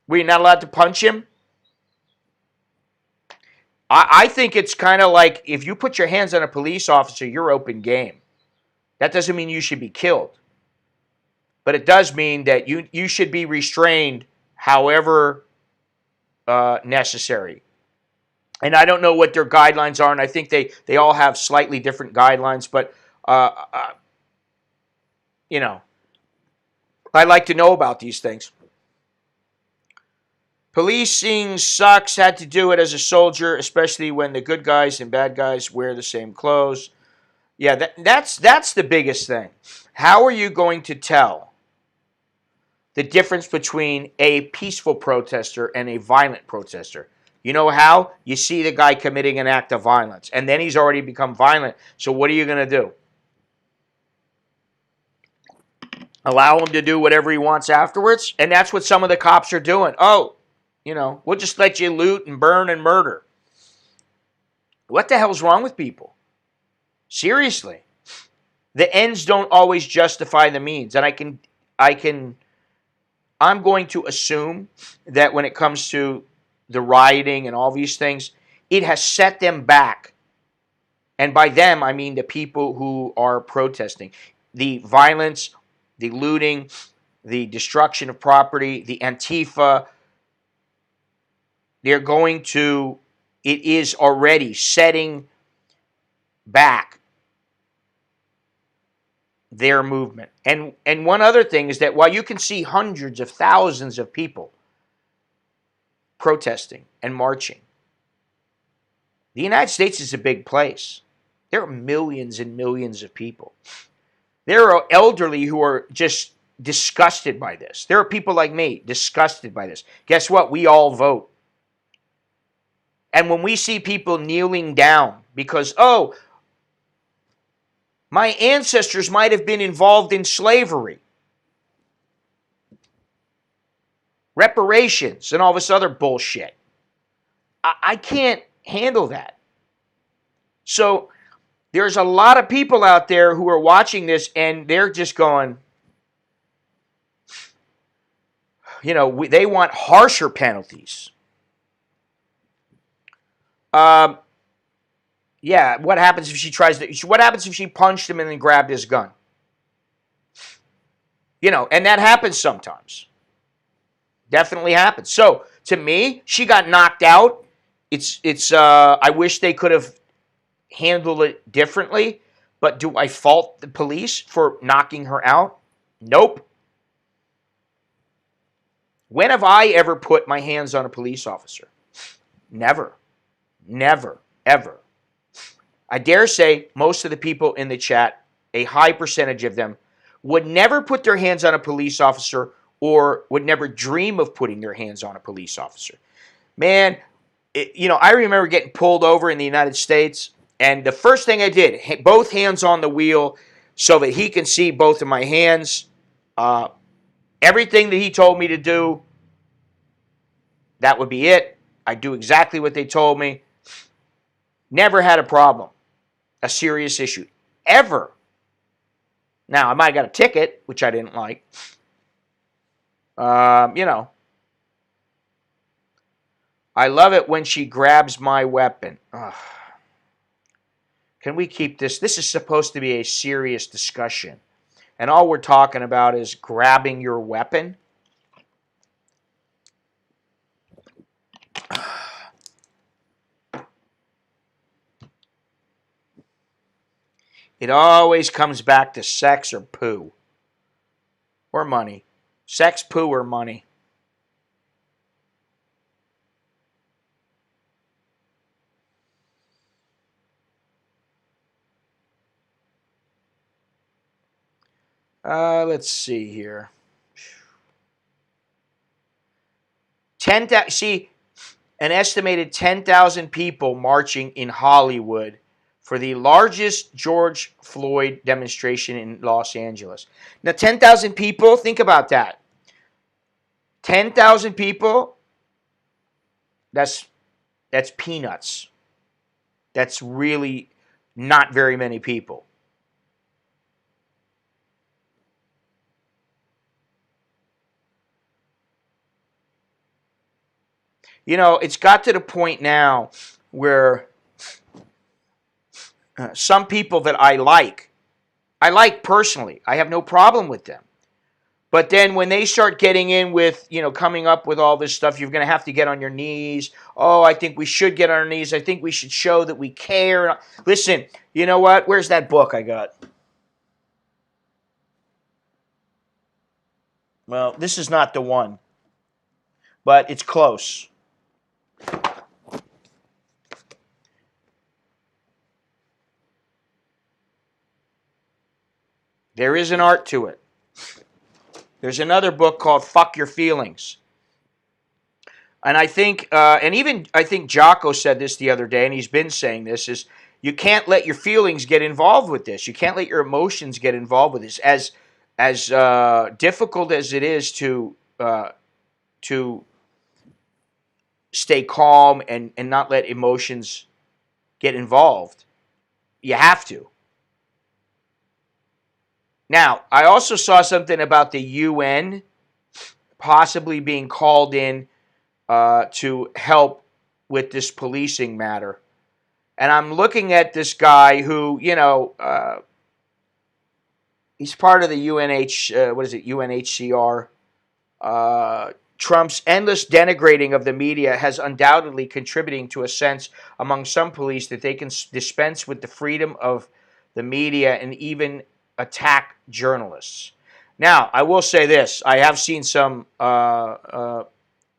Were you not allowed to punch him? I think it's kind of like if you put your hands on a police officer, you're open game. That doesn't mean you should be killed. But it does mean that you should be restrained however necessary. And I don't know what their guidelines are, and I think they all have slightly different guidelines, but, I like to know about these things. Policing sucks. Had to do it as a soldier, especially when the good guys and bad guys wear the same clothes. Yeah, that's the biggest thing. How are you going to tell the difference between a peaceful protester and a violent protester? You know how? You see the guy committing an act of violence, and then he's already become violent. So what are you going to do? Allow him to do whatever he wants afterwards? And that's what some of the cops are doing. Oh, we'll just let you loot and burn and murder. What the hell's wrong with people? Seriously. The ends don't always justify the means. And I'm going to assume that when it comes to the rioting and all these things, it has set them back. And by them, I mean the people who are protesting. The violence, the looting, the destruction of property, the Antifa, it is already setting back their movement. And one other thing is that while you can see hundreds of thousands of people protesting and marching, the United States is a big place. There are millions and millions of people. There are elderly who are just disgusted by this. There are people like me disgusted by this. Guess what? We all vote. And when we see people kneeling down because, oh, my ancestors might have been involved in slavery, reparations, and all this other bullshit, I can't handle that. So there's a lot of people out there who are watching this and they're just going, they want harsher penalties. Yeah, what happens if what happens if she punched him and then grabbed his gun? And that happens sometimes. Definitely happens. So, to me, she got knocked out. I wish they could have handled it differently, but do I fault the police for knocking her out? Nope. When have I ever put my hands on a police officer? Never. Never. Ever. I dare say most of the people in the chat, a high percentage of them, would never put their hands on a police officer or would never dream of putting their hands on a police officer. Man, I remember getting pulled over in the United States, and the first thing I did, both hands on the wheel so that he can see both of my hands. Everything that he told me to do, that would be it. I do exactly what they told me. Never had a problem, a serious issue, ever. Now, I might have got a ticket, which I didn't like. I love it when she grabs my weapon. Ugh. Can we keep this? This is supposed to be a serious discussion. And all we're talking about is grabbing your weapon. It always comes back to sex or poo. Or money. Sex, poo, or money. Let's see here. An estimated 10,000 people marching in Hollywood for the largest George Floyd demonstration in Los Angeles. Now, 10,000 people, think about that. 10,000 people, that's peanuts. That's really not very many people. It's got to the point now where some people that I like personally, I have no problem with them. But then when they start getting in with, coming up with all this stuff, you're going to have to get on your knees. Oh, I think we should get on our knees. I think we should show that we care. Listen, you know what? Where's that book I got? Well, this is not the one, but it's close. There is an art to it. There's another book called Fuck Your Feelings. And I think, I think Jocko said this the other day, and he's been saying this, is you can't let your feelings get involved with this. You can't let your emotions get involved with this. As difficult as it is to stay calm and not let emotions get involved, you have to. Now, I also saw something about the UN possibly being called in to help with this policing matter. And I'm looking at this guy who, he's part of the UNHCR. Trump's endless denigrating of the media has undoubtedly contributing to a sense among some police that they can dispense with the freedom of the media and even attack journalists. Now, I will say this. I have seen some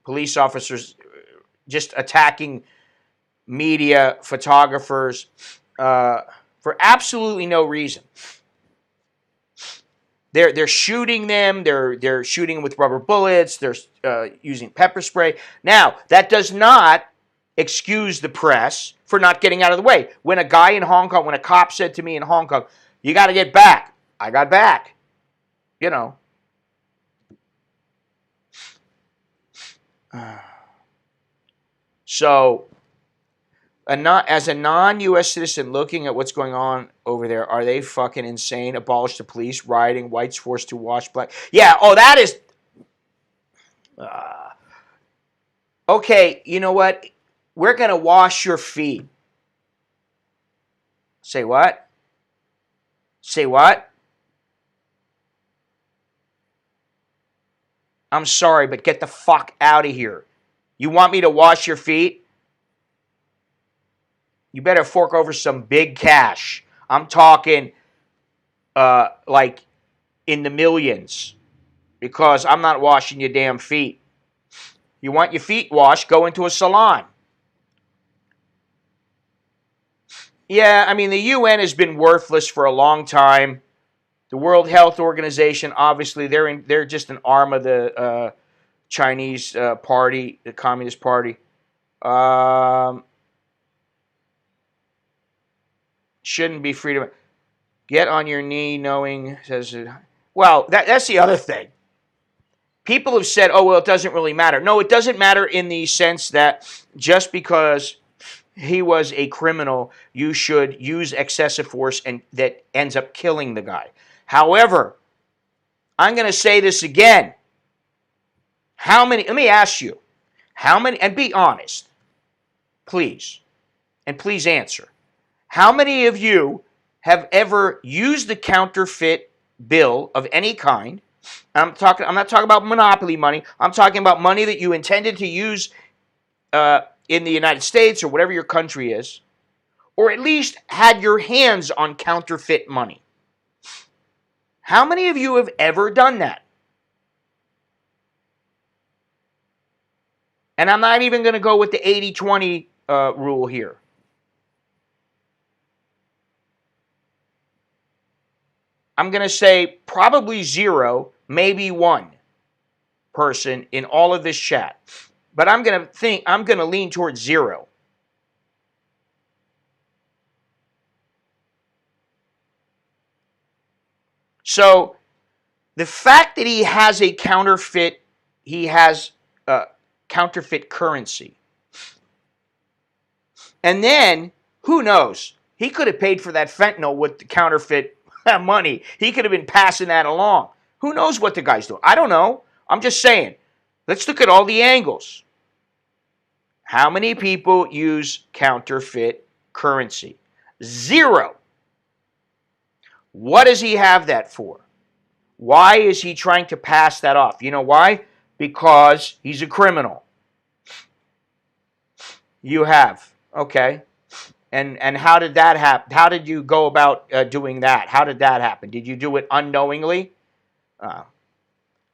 police officers just attacking media, photographers, for absolutely no reason. They're shooting them. They're shooting them with rubber bullets. They're using pepper spray. Now, that does not excuse the press for not getting out of the way. When a guy in Hong Kong, when a cop said to me in Hong Kong, "You got to get back," I got back. You know. So, as a non-U.S. citizen looking at what's going on over there, are they fucking insane? Abolish the police, rioting, whites forced to wash black. Yeah, oh, that is... okay, you know what? We're going to wash your feet. Say what? Say what? I'm sorry, but get the fuck out of here. You want me to wash your feet? You better fork over some big cash. I'm talking like in the millions, because I'm not washing your damn feet. You want your feet washed, go into a salon. Yeah, I mean, the UN has been worthless for a long time. The World Health Organization, obviously, they're just an arm of the Chinese party, the Communist Party. Shouldn't be freedom. Get on your knee knowing, says it. Well, that's the other thing. People have said, oh, well, it doesn't really matter. No, it doesn't matter in the sense that just because he was a criminal, you should use excessive force and that ends up killing the guy. However, I'm going to say this again. Let me ask you, how many, and be honest, please, and please answer. How many of you have ever used the counterfeit bill of any kind? I'm not talking about monopoly money. I'm talking about money that you intended to use in the United States or whatever your country is, or at least had your hands on counterfeit money. How many of you have ever done that? And I'm not even going to go with the 80-20 rule here. I'm going to say probably 0, maybe 1 person in all of this chat. But I'm going to lean towards 0. So the fact that he has counterfeit currency. And then, who knows? He could have paid for that fentanyl with the counterfeit money. He could have been passing that along. Who knows what the guy's doing? I don't know. I'm just saying. Let's look at all the angles. How many people use counterfeit currency? 0. What does he have that for? Why is he trying to pass that off? You know why? Because he's a criminal. You have. Okay. And how did that happen? How did you go about doing that? How did that happen? Did you do it unknowingly?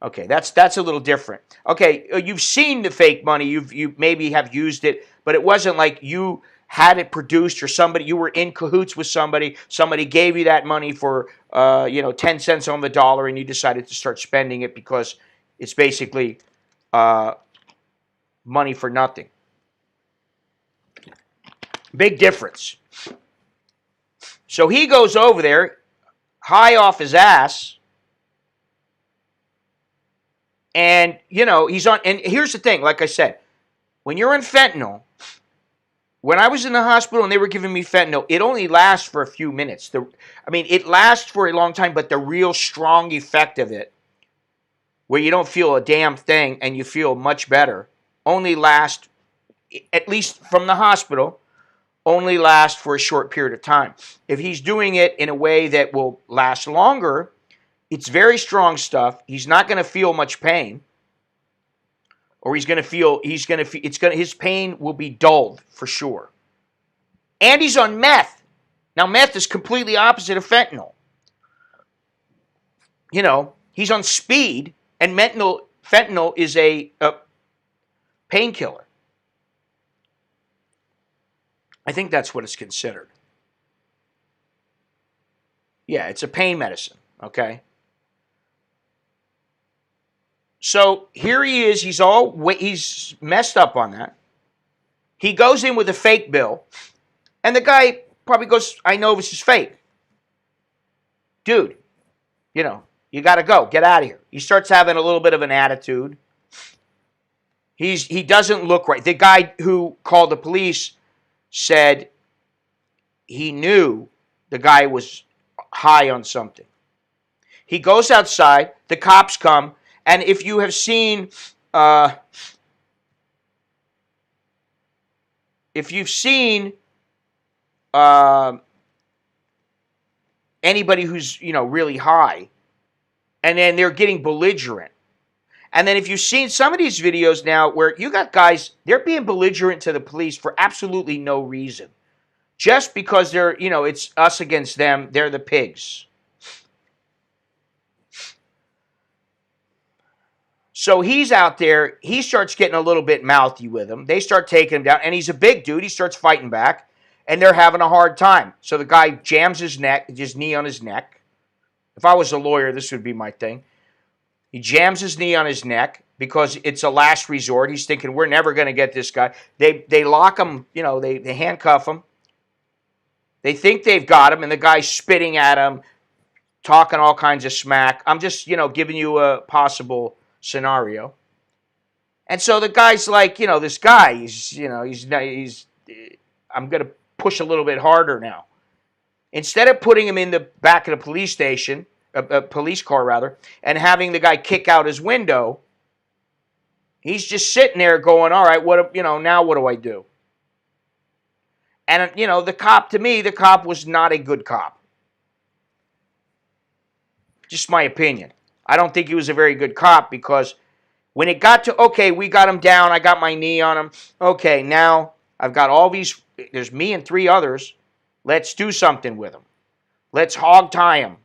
Okay, that's a little different. Okay, you've seen the fake money. You maybe have used it, but it wasn't like you had it produced or you were in cahoots with somebody. Somebody gave you that money for 10 cents on the dollar, and you decided to start spending it because it's basically money for nothing. Big difference. So he goes over there, high off his ass, and, he's on, and here's the thing, like I said, when you're on fentanyl, when I was in the hospital and they were giving me fentanyl, it only lasts for a few minutes. It lasts for a long time, but the real strong effect of it, where you don't feel a damn thing and you feel much better, only lasts, at least from the hospital, only last for a short period of time. If he's doing it in a way that will last longer, it's very strong stuff. He's not going to feel much pain, or his pain will be dulled for sure. And he's on meth. Now, meth is completely opposite of fentanyl. he's on speed, and fentanyl is a painkiller. I think that's what it's considered. Yeah, it's a pain medicine, okay? So here he is, he's messed up on that. He goes in with a fake bill, and the guy probably goes, I know this is fake. Dude, you got to go. Get out of here. He starts having a little bit of an attitude. He doesn't look right. The guy who called the police said he knew the guy was high on something. He goes outside. The cops come. And if you have seen, anybody who's, really high, and then they're getting belligerent. And then if you've seen some of these videos now where you got guys, they're being belligerent to the police for absolutely no reason. Just because they're, it's us against them, they're the pigs. So he's out there, he starts getting a little bit mouthy with him. They start taking him down, and he's a big dude. He starts fighting back, and they're having a hard time. So the guy jams his knee on his neck. If I was a lawyer, this would be my thing. He jams his knee on his neck because it's a last resort. He's thinking, we're never going to get this guy. They lock him, they handcuff him. They think they've got him, and the guy's spitting at him, talking all kinds of smack. I'm just, giving you a possible scenario. And so the guy's like, this guy, he's I'm going to push a little bit harder now. Instead of putting him in the back of the police station, a police car rather, and having the guy kick out his window, he's just sitting there going, all right, now what do I do? And, the cop was not a good cop. Just my opinion. I don't think he was a very good cop, because when it got to, okay, we got him down, I got my knee on him, okay, now I've got all these, there's me and 3 others, let's do something with him. Let's hog tie him,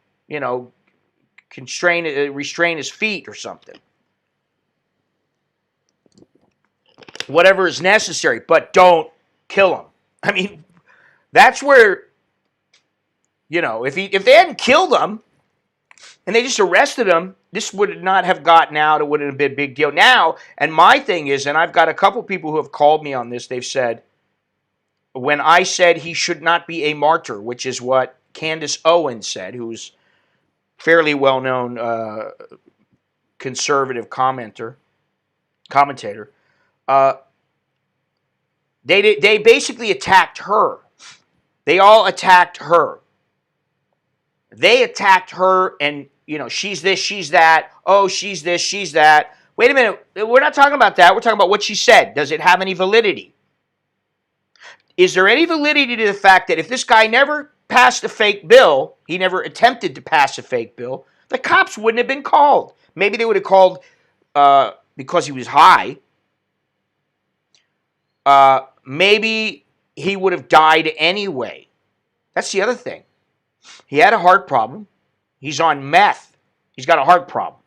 restrain his feet or something. Whatever is necessary, but don't kill him. I mean, that's where, if they hadn't killed him and they just arrested him, this would not have gotten out. It wouldn't have been a big deal. Now, and my thing is, and I've got a couple people who have called me on this, they've said, when I said he should not be a martyr, which is what Candace Owens said, who's fairly well-known conservative commentator, they basically attacked her. They all attacked her. They attacked her, and she's this, she's that. Oh, she's this, she's that. Wait a minute, we're not talking about that. We're talking about what she said. Does it have any validity? Is there any validity to the fact that if this guy never passed a fake bill, he never attempted to pass a fake bill, the cops wouldn't have been called? Maybe they would have called because he was high. Maybe he would have died anyway. That's the other thing. He had a heart problem. He's on meth. He's got a heart problem.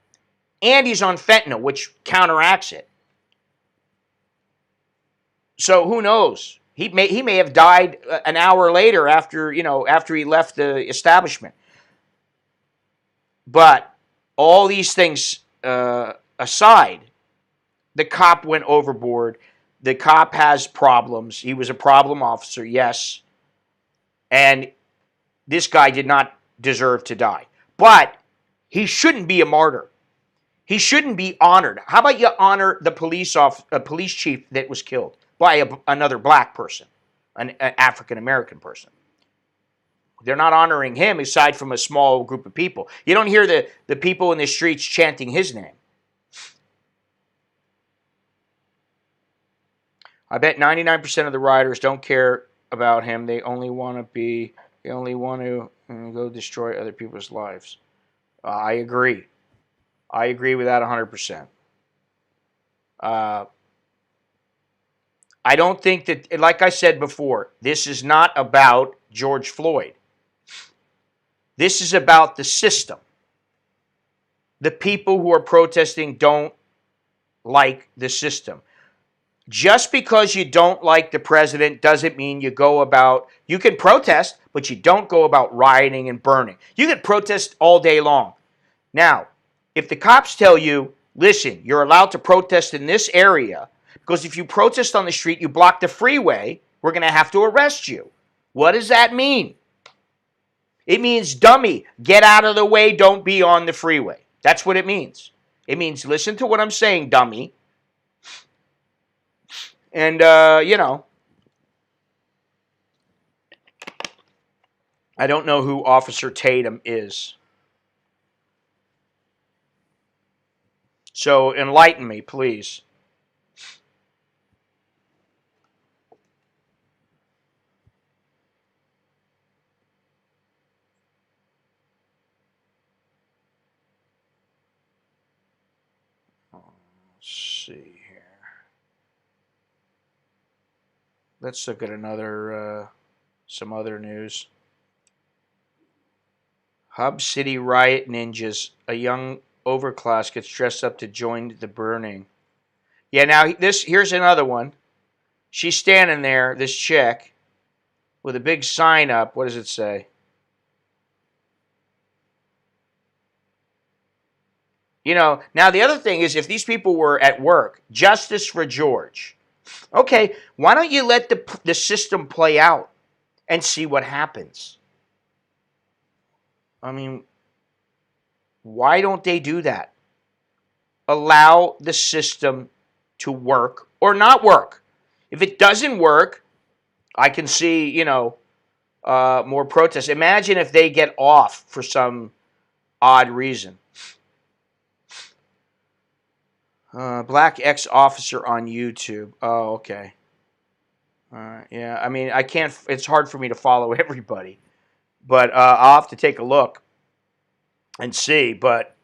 And he's on fentanyl, which counteracts it. So who knows? He may have died an hour later after he left the establishment. But all these things aside, the cop went overboard. The cop has problems. He was a problem officer, yes. And this guy did not deserve to die. But he shouldn't be a martyr. He shouldn't be honored. How about you honor the police chief that was killed by another black person, an African-American person? They're not honoring him aside from a small group of people. You don't hear the people in the streets chanting his name. I bet 99% of the riders don't care about him. They only want to go destroy other people's lives. I agree. I agree with that 100%. I don't think that, like I said before, this is not about George Floyd. This is about the system. the people who are protesting don't like the system. Just because you don't like the president doesn't mean you can protest, but you don't go about rioting and burning. You can protest all day long. Now, if the cops tell you, listen, you're allowed to protest in this area, because if you protest on the street, you block the freeway, we're going to have to arrest you. What does that mean? It means, dummy, get out of the way, don't be on the freeway. That's what it means. It means, listen to what I'm saying, dummy. And, I don't know who Officer Tatum is. So enlighten me, please. Let's see here. Let's look at some other news. Hub City riot ninjas. A young overclass gets dressed up to join the burning. Yeah, now here's another one. She's standing there, this chick, with a big sign up. What does it say? Now the other thing is, if these people were at work, justice for George. Okay, why don't you let the system play out and see what happens? I mean, why don't they do that? Allow the system to work or not work. If it doesn't work, I can see, more protests. Imagine if they get off for some odd reason. Black ex-officer on YouTube. Oh, okay. Yeah, I mean, I can't. It's hard for me to follow everybody, but I'll have to take a look and see. But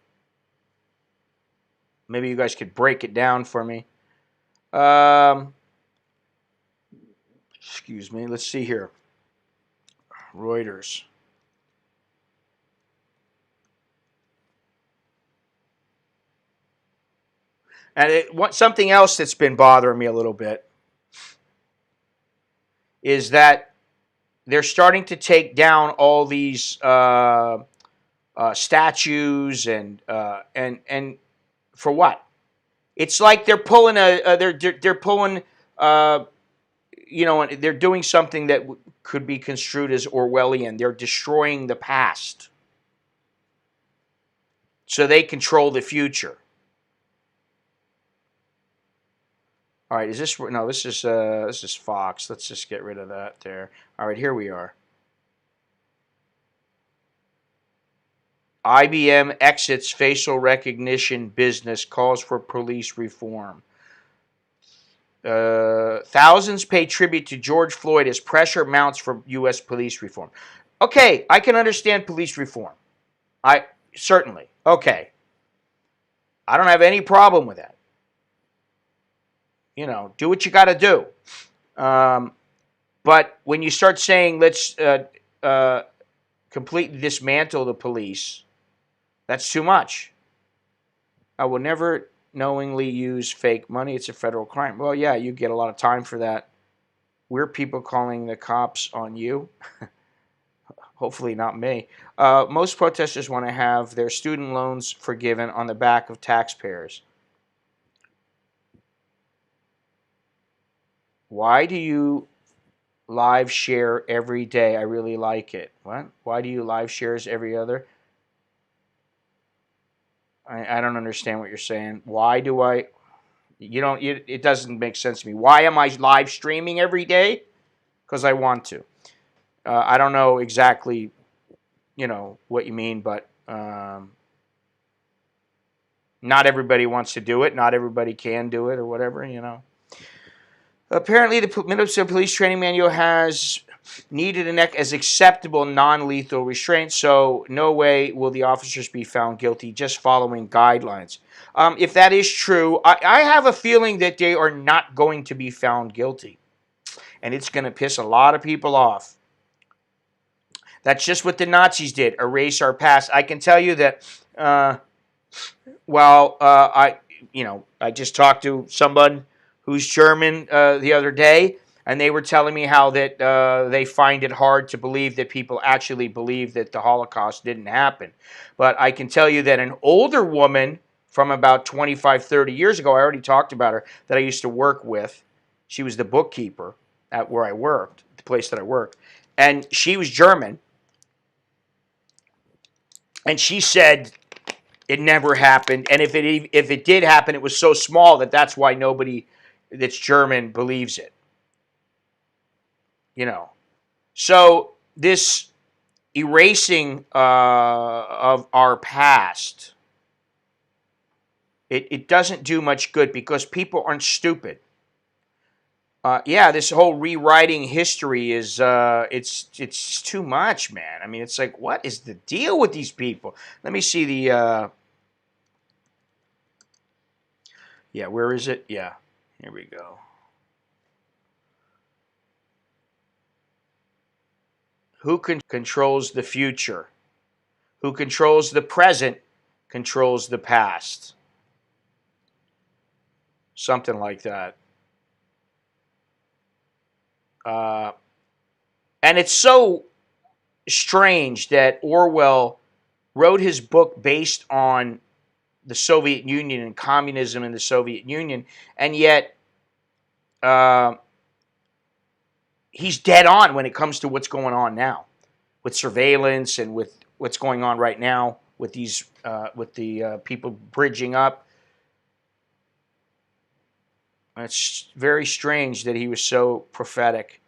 maybe you guys could break it down for me. Excuse me. Let's see here. Reuters. And something else that's been bothering me a little bit is that they're starting to take down all these statues and for what? It's like they're pulling they're pulling they're doing something that could be construed as Orwellian. They're destroying the past so they control the future. All right, is this no? This is Fox. Let's just get rid of that there. All right, here we are. IBM exits facial recognition business, calls for police reform. Thousands pay tribute to George Floyd as pressure mounts for U.S. police reform. Okay, I can understand police reform. Certainly. Okay. I don't have any problem with that. Do what you got to do. But when you start saying, let's completely dismantle the police, that's too much. I will never knowingly use fake money. It's a federal crime. Well, yeah, you get a lot of time for that. We're people calling the cops on you. Hopefully not me. Most protesters want to have their student loans forgiven on the back of taxpayers. Why do you live share every day? I really like it. What? Why do you live shares every other? I don't understand what you're saying. Why do I? It doesn't make sense to me. Why am I live streaming every day? Because I want to. I don't know exactly, what you mean, but not everybody wants to do it. Not everybody can do it or whatever, Apparently, the Minnesota Police Training Manual has needed an as acceptable non-lethal restraint, so no way will the officers be found guilty just following guidelines. If that is true, I have a feeling that they are not going to be found guilty, and it's going to piss a lot of people off. That's just what the Nazis did, erase our past. I can tell you that Well, I just talked to someone who's German the other day, and they were telling me how that they find it hard to believe that people actually believe that the Holocaust didn't happen. But I can tell you that an older woman from about 25, 30 years ago, I already talked about her, that I used to work with. She was the bookkeeper at where I worked, the place that I worked, and she was German, and she said it never happened, and if it did happen, it was so small that that's why nobody that's German believes it. You know, so this erasing of our past, it doesn't do much good because people aren't stupid. Yeah, this whole rewriting history is it's too much, man. I mean, it's like, what is the deal with these people? Let me see the yeah, where is it? Yeah, here we go. Who controls the future? Who controls the present controls the past. Something like that. Uh, and it's so strange that Orwell wrote his book based on the Soviet Union and communism in the Soviet Union, and yet uh, he's dead on when it comes to what's going on now with surveillance and with what's going on right now with these with the people bridging up. It's very strange that he was so prophetic.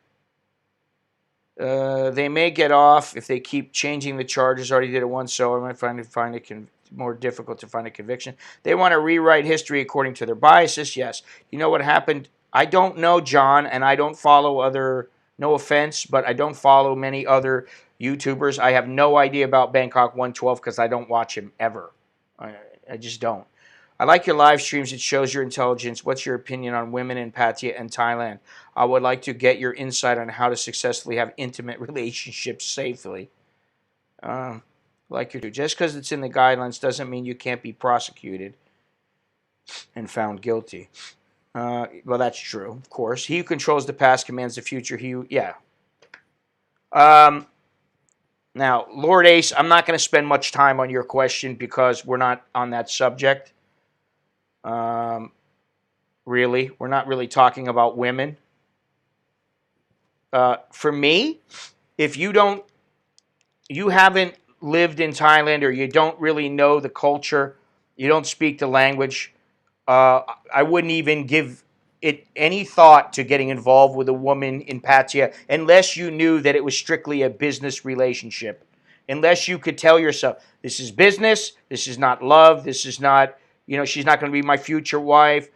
They may get off if they keep changing the charges. Already did it once, so I might find it more difficult to find a conviction. They want to rewrite history according to their biases. Yes. You know what happened? I don't know John, and I don't follow other. No offense, but I don't follow many other YouTubers. I have no idea about Bangkok 112 because I don't watch him ever. I just don't. I like your live streams. It shows your intelligence. What's your opinion on women in Pattaya and Thailand? I would like to get your insight on how to successfully have intimate relationships safely. Like you do. Just because it's in the guidelines doesn't mean you can't be prosecuted and found guilty. Well, that's true, of course. He who controls the past commands the future. Yeah. Um, Now, Lord Ace, I'm not going to spend much time on your question because we're not on that subject. Um, really, we're not really talking about women. For me, if you haven't lived in Thailand or you don't really know the culture, you don't speak the language, I wouldn't even give it any thought to getting involved with a woman in Pattaya unless you knew that it was strictly a business relationship. Unless you could tell yourself, this is business, this is not love, this is not, she's not going to be my future wife.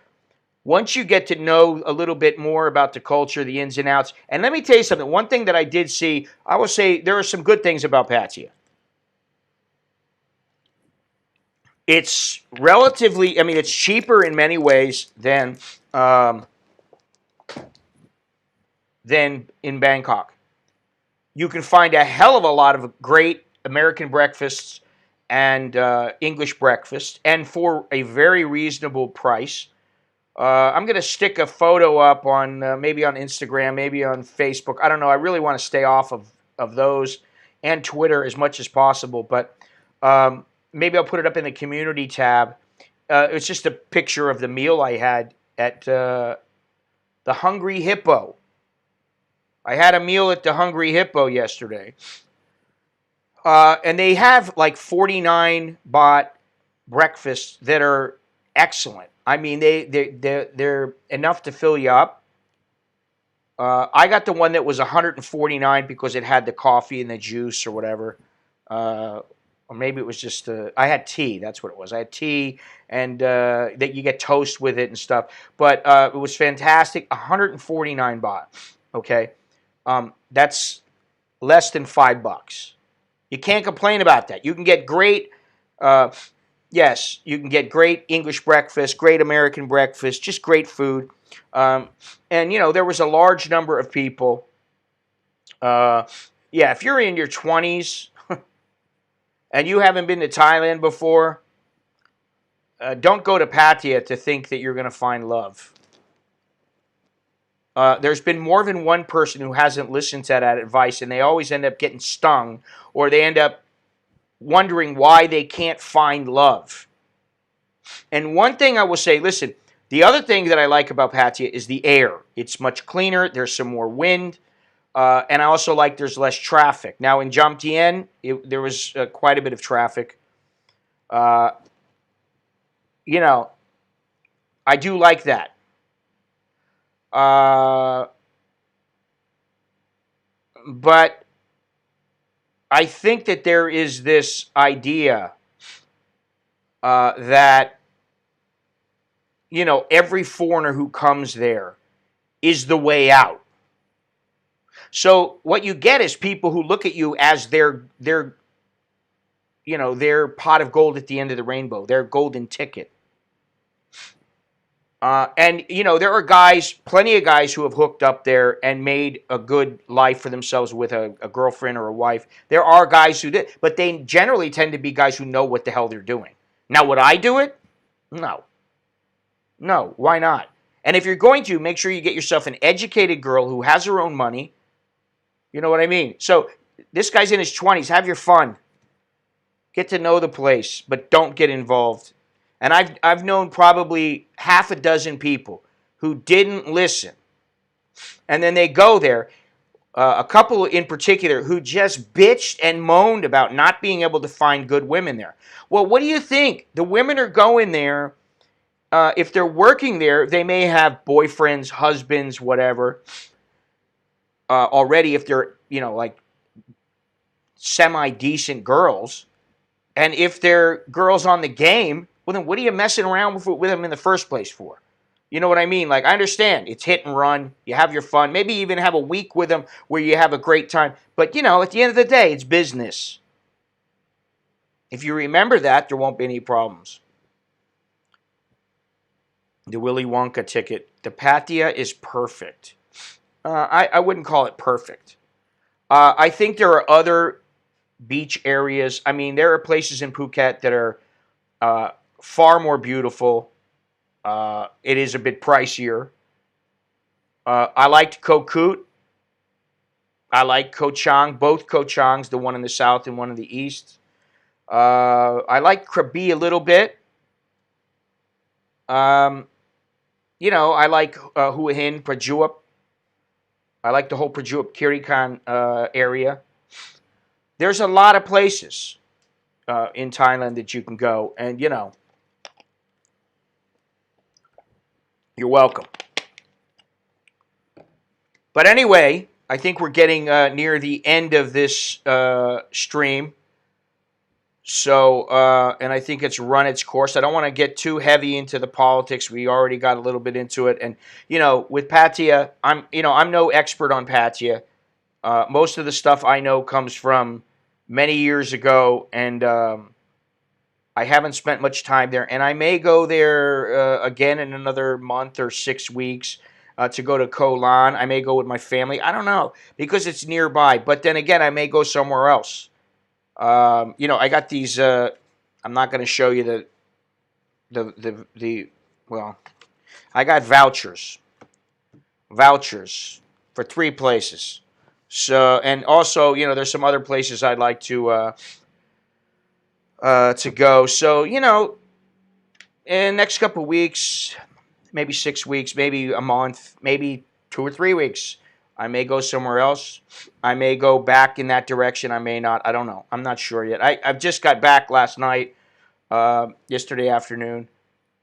Once you get to know a little bit more about the culture, the ins and outs, and let me tell you something. One thing that I did see, I will say there are some good things about Pattaya. It's relatively, I mean, it's cheaper in many ways um, than in Bangkok. You can find a hell of a lot of great American breakfasts and English breakfasts, and for a very reasonable price. I'm going to stick a photo up on maybe on Instagram, maybe on Facebook. I don't know. I really want to stay off of those and Twitter as much as possible, but maybe I'll put it up in the community tab. It's just a picture of the meal I had at the Hungry Hippo. I had a meal at the Hungry Hippo yesterday. And they have like 49 baht breakfasts that are excellent. I mean, they're enough to fill you up. I got the one that was 149 because it had the coffee and the juice or whatever. Or maybe it was just I had tea. That's what it was. I had tea and that you get toast with it and stuff. But it was fantastic. 149 baht. Okay, that's less than $5. You can't complain about that. You can get great. Yes, you can get great English breakfast, great American breakfast, just great food. And, there was a large number of people. Yeah, if you're in your 20s and you haven't been to Thailand before, don't go to Pattaya to think that you're going to find love. There's been more than one person who hasn't listened to that advice, and they always end up getting stung, or they end up wondering why they can't find love. And one thing I will say, listen, the other thing that I like about Pattaya is the air. It's much cleaner. There's some more wind. And I also like there's less traffic. Now, in Jomtien, there was quite a bit of traffic. Uh, you know, I do like that. But I think that there is this idea that, every foreigner who comes there is the way out. So what you get is people who look at you as their pot of gold at the end of the rainbow, their golden ticket. And there are plenty of guys who have hooked up there and made a good life for themselves with a girlfriend or a wife. There are guys who did, but they generally tend to be guys who know what the hell they're doing. Now, would I do it? No. No, why not? And if you're going to, make sure you get yourself an educated girl who has her own money. You know what I mean? So this guy's in his 20s. Have your fun. Get to know the place, but don't get involved. And I've known probably half a dozen people who didn't listen. And then they go there, a couple in particular, who just bitched and moaned about not being able to find good women there. Well, what do you think? The women are going there. If they're working there, they may have boyfriends, husbands, whatever, already if they're, like semi-decent girls. And if they're girls on the game, well, then what are you messing around with them in the first place for? You know what I mean? Like, I understand. It's hit and run. You have your fun. Maybe even have a week with them where you have a great time. But, at the end of the day, it's business. If you remember that, there won't be any problems. The Willy Wonka ticket. The Pattaya is perfect. I wouldn't call it perfect. I think there are other beach areas. I mean, there are places in Phuket that are far more beautiful. It is a bit pricier. I liked Koh Koot. I like Koh Chang, both Koh Changs, the one in the south and one in the east. I like Krabi a little bit. I like Hua Hin, Prachuap. I like the whole Prachuap Kirikan area. There's a lot of places in Thailand that you can go, and you're welcome. But anyway, I think we're getting near the end of this stream. So, and I think it's run its course. I don't want to get too heavy into the politics. We already got a little bit into it. And, with Pattaya, I'm no expert on Pattaya. Most of the stuff I know comes from many years ago, and I haven't spent much time there. And I may go there again in another month or 6 weeks to go to Koh Lan. I may go with my family. I don't know, because it's nearby. But then again, I may go somewhere else. I got these. I'm not going to show you well, I got vouchers for 3 places. So, and also, there's some other places I'd like to go. So, in the next couple of weeks, maybe 6 weeks, maybe a month, maybe 2 or 3 weeks, I may go somewhere else. I may go back in that direction. I may not. I don't know. I'm not sure yet. I've just got back last night, yesterday afternoon,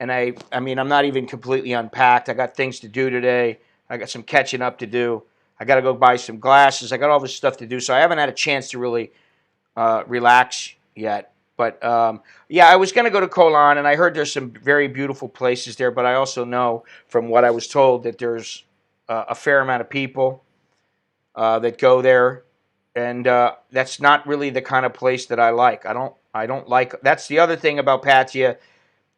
and I'm not even completely unpacked. I got things to do today. I got some catching up to do. I got to go buy some glasses. I got all this stuff to do, so I haven't had a chance to really relax yet. But I was going to go to Koh Lan, and I heard there's some very beautiful places there. But I also know from what I was told that there's a fair amount of people that go there, and that's not really the kind of place that I like. I don't like. That's the other thing about Pattaya.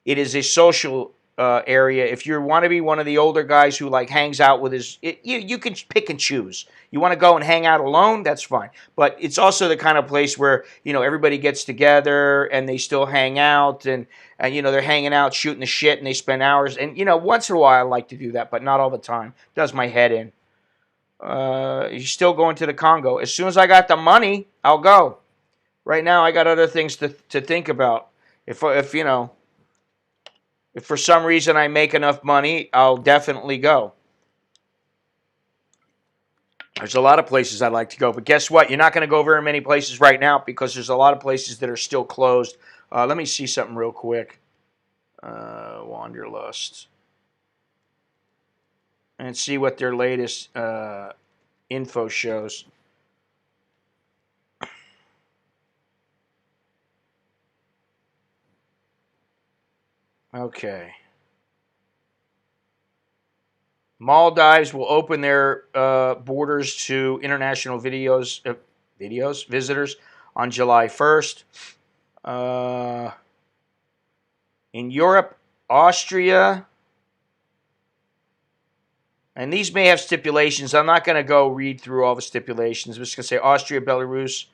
It is a social area. If you want to be one of the older guys who like hangs out with you can pick and choose. You want to go and hang out alone, that's fine. But it's also the kind of place where everybody gets together and they still hang out and they're hanging out, shooting the shit, and they spend hours. And once in a while I like to do that, but not all the time. It does my head in. You're still going to the Congo. As soon as I got the money, I'll go. Right now, I got other things to think about. If for some reason I make enough money, I'll definitely go. There's a lot of places I'd like to go, but guess what? You're not going to go very many places right now because there's a lot of places that are still closed. Let me see something real quick. Wanderlust. And see what their latest info shows. Okay. Maldives will open their borders to international visitors on July 1st. In Europe, Austria, and these may have stipulations. I'm not going to go read through all the stipulations. I'm just going to say Austria, Belarus,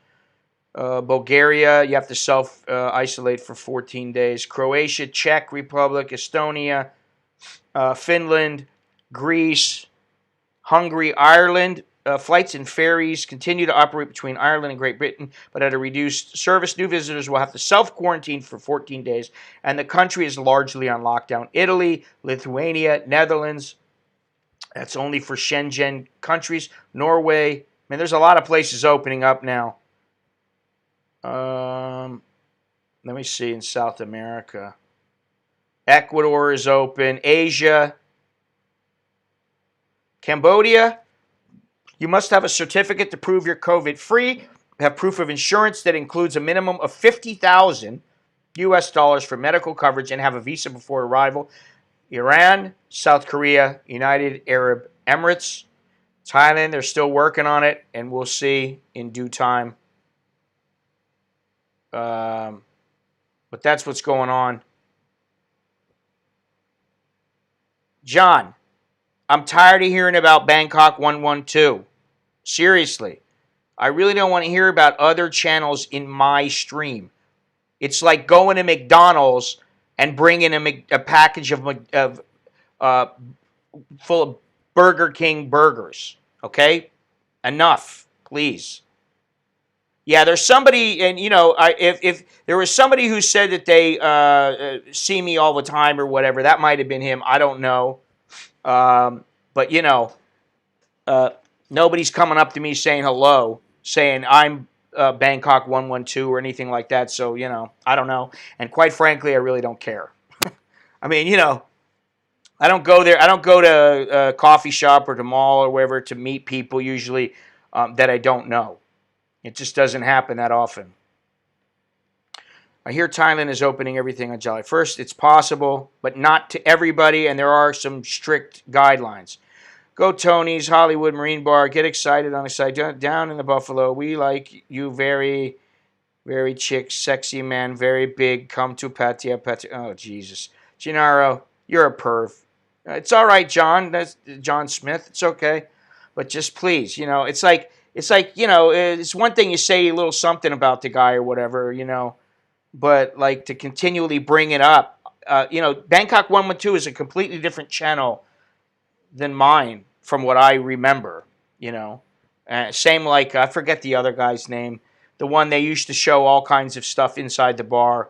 Bulgaria, you have to self-isolate for 14 days. Croatia, Czech Republic, Estonia, Finland, Greece, Hungary, Ireland. Flights and ferries continue to operate between Ireland and Great Britain, but at a reduced service. New visitors will have to self-quarantine for 14 days, and the country is largely on lockdown. Italy, Lithuania, Netherlands, that's only for Schengen countries. Norway, man, there's a lot of places opening up now. Let me see in South America. Ecuador is open. Asia. Cambodia, you must have a certificate to prove you're COVID-free, have proof of insurance that includes a minimum of $50,000 US for medical coverage, and have a visa before arrival. Iran, South Korea, United Arab Emirates, Thailand, they're still working on it, and we'll see in due time. But that's what's going on. John, I'm tired of hearing about Bangkok 112. Seriously. I really don't want to hear about other channels in my stream. It's like going to McDonald's and bringing a package of full of Burger King burgers. Okay? Enough, please. Yeah, there's somebody, and if there was somebody who said that they see me all the time or whatever, that might have been him. I don't know. But nobody's coming up to me saying hello, saying I'm Bangkok 112 or anything like that. So I don't know. And quite frankly, I really don't care. I mean, I don't go there. I don't go to a coffee shop or to mall or wherever to meet people usually that I don't know. It just doesn't happen that often. I hear Thailand is opening everything on July 1st. It's possible, but not to everybody, and there are some strict guidelines. Go Tony's, Hollywood Marine Bar. Get excited on the side. Down in the Buffalo. We like you very, very chick, sexy man, very big. Come to Pattaya. Oh, Jesus. Gennaro, you're a perv. It's all right, John. That's John Smith. It's okay. But just please, it's like, it's one thing you say a little something about the guy or whatever, but like to continually bring it up. Bangkok 112 is a completely different channel than mine from what I remember, Same like, I forget the other guy's name, the one they used to show all kinds of stuff inside the bar.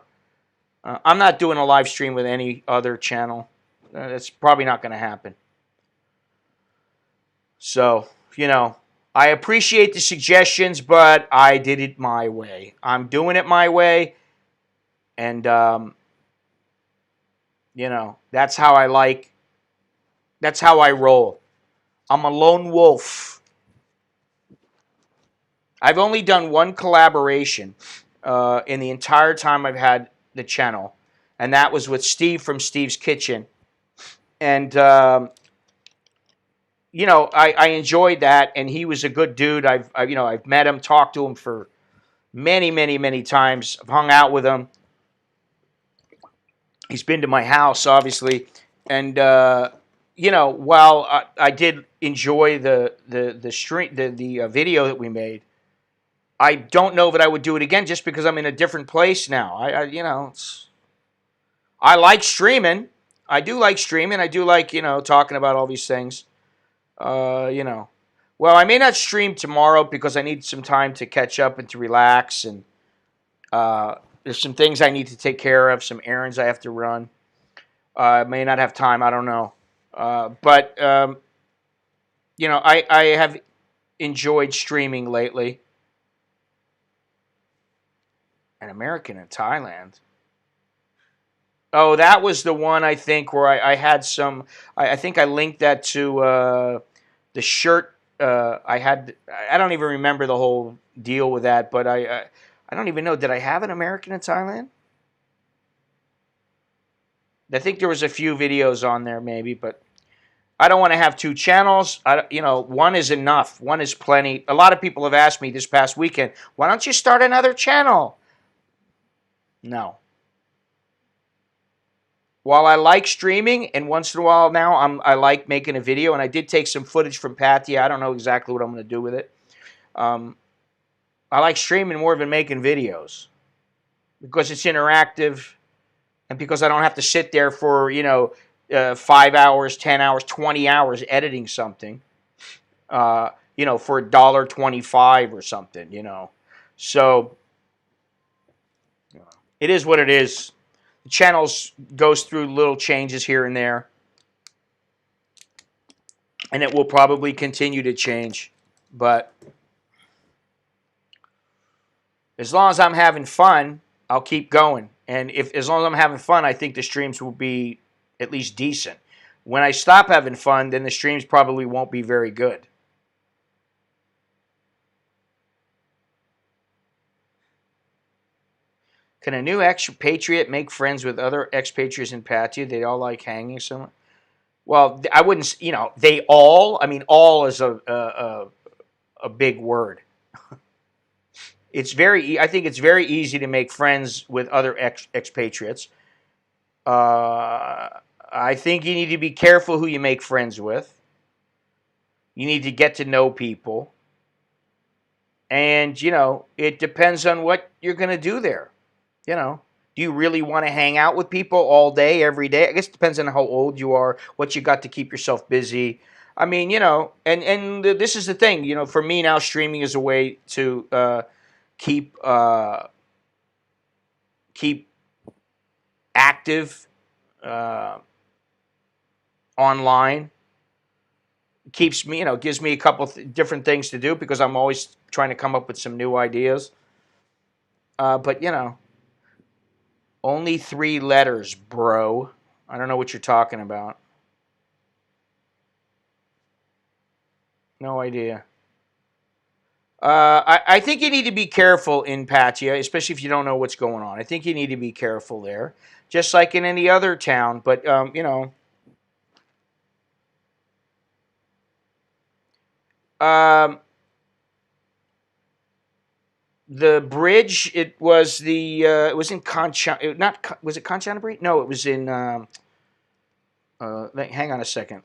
I'm not doing a live stream with any other channel. That's probably not going to happen. So, I appreciate the suggestions, but I did it my way. I'm doing it my way. And, that's how that's how I roll. I'm a lone wolf. I've only done one collaboration in the entire time I've had the channel, and that was with Steve from Steve's Kitchen. And, I enjoyed that, and he was a good dude. I've met him, talked to him for many, many, many times. I've hung out with him. He's been to my house, obviously, and while I did enjoy the stream the video that we made, I don't know that I would do it again just because I'm in a different place now. I like streaming. I do like streaming. I do like talking about all these things. You know, well, I may not stream tomorrow because I need some time to catch up and to relax, and there's some things I need to take care of, some errands I have to run. I may not have time. I don't know. But I have enjoyed streaming lately. An American in Thailand. Oh, that was the one I think where I had some. I think I linked that to the shirt. I had. I don't even remember the whole deal with that, but I don't even know. Did I have an American in Thailand? I think there was a few videos on there, maybe, but I don't want to have two channels. One is enough. One is plenty. A lot of people have asked me this past weekend, why don't you start another channel? No. While I like streaming, and once in a while now I like making a video, and I did take some footage from Pattaya. I don't know exactly what I'm going to do with it. Um, I like streaming more than making videos because it's interactive, and because I don't have to sit there for 5 hours, 10 hours, 20 hours editing something. For $1.25 or something. So it is what it is. The channels goes through little changes here and there, and it will probably continue to change. But as long as I'm having fun, I'll keep going. And if as long as I'm having fun, I think the streams will be at least decent. When I stop having fun, then the streams probably won't be very good. Can a new expatriate make friends with other expatriates in Pattaya? They all like hanging somewhere. Well, I wouldn't. They all. I mean, all is a big word. I think it's very easy to make friends with other expatriates. I think you need to be careful who you make friends with. You need to get to know people, and it depends on what you're going to do there. Do you really want to hang out with people all day, every day? I guess it depends on how old you are, what you got to keep yourself busy. I mean, this is the thing. For me now, streaming is a way to keep keep active uh, online. Keeps me, gives me a couple different things to do because I'm always trying to come up with some new ideas. But only 3 letters, bro. I don't know what you're talking about. No idea. I think you need to be careful in Pattaya, especially if you don't know what's going on. I think you need to be careful there, just like in any other town. But um, the bridge. It was in Kanchan. Not was it Kanchanaburi? No, it was in. Hang on a second.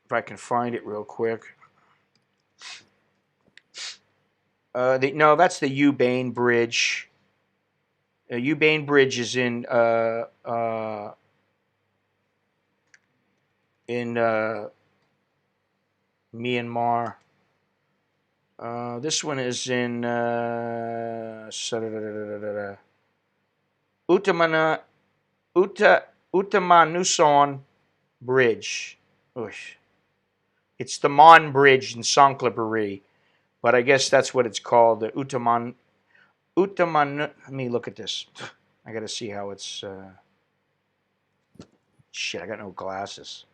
If I can find it real quick. No, that's the Ubane Bridge. Ubane Bridge is in Myanmar. This one is in Uttamana Uttamanuson Bridge. Oosh. It's the Mon Bridge in Songkhlapuri, but I guess that's what it's called. The Uttaman. Let me look at this. I got to see how it's. Shit, I got no glasses.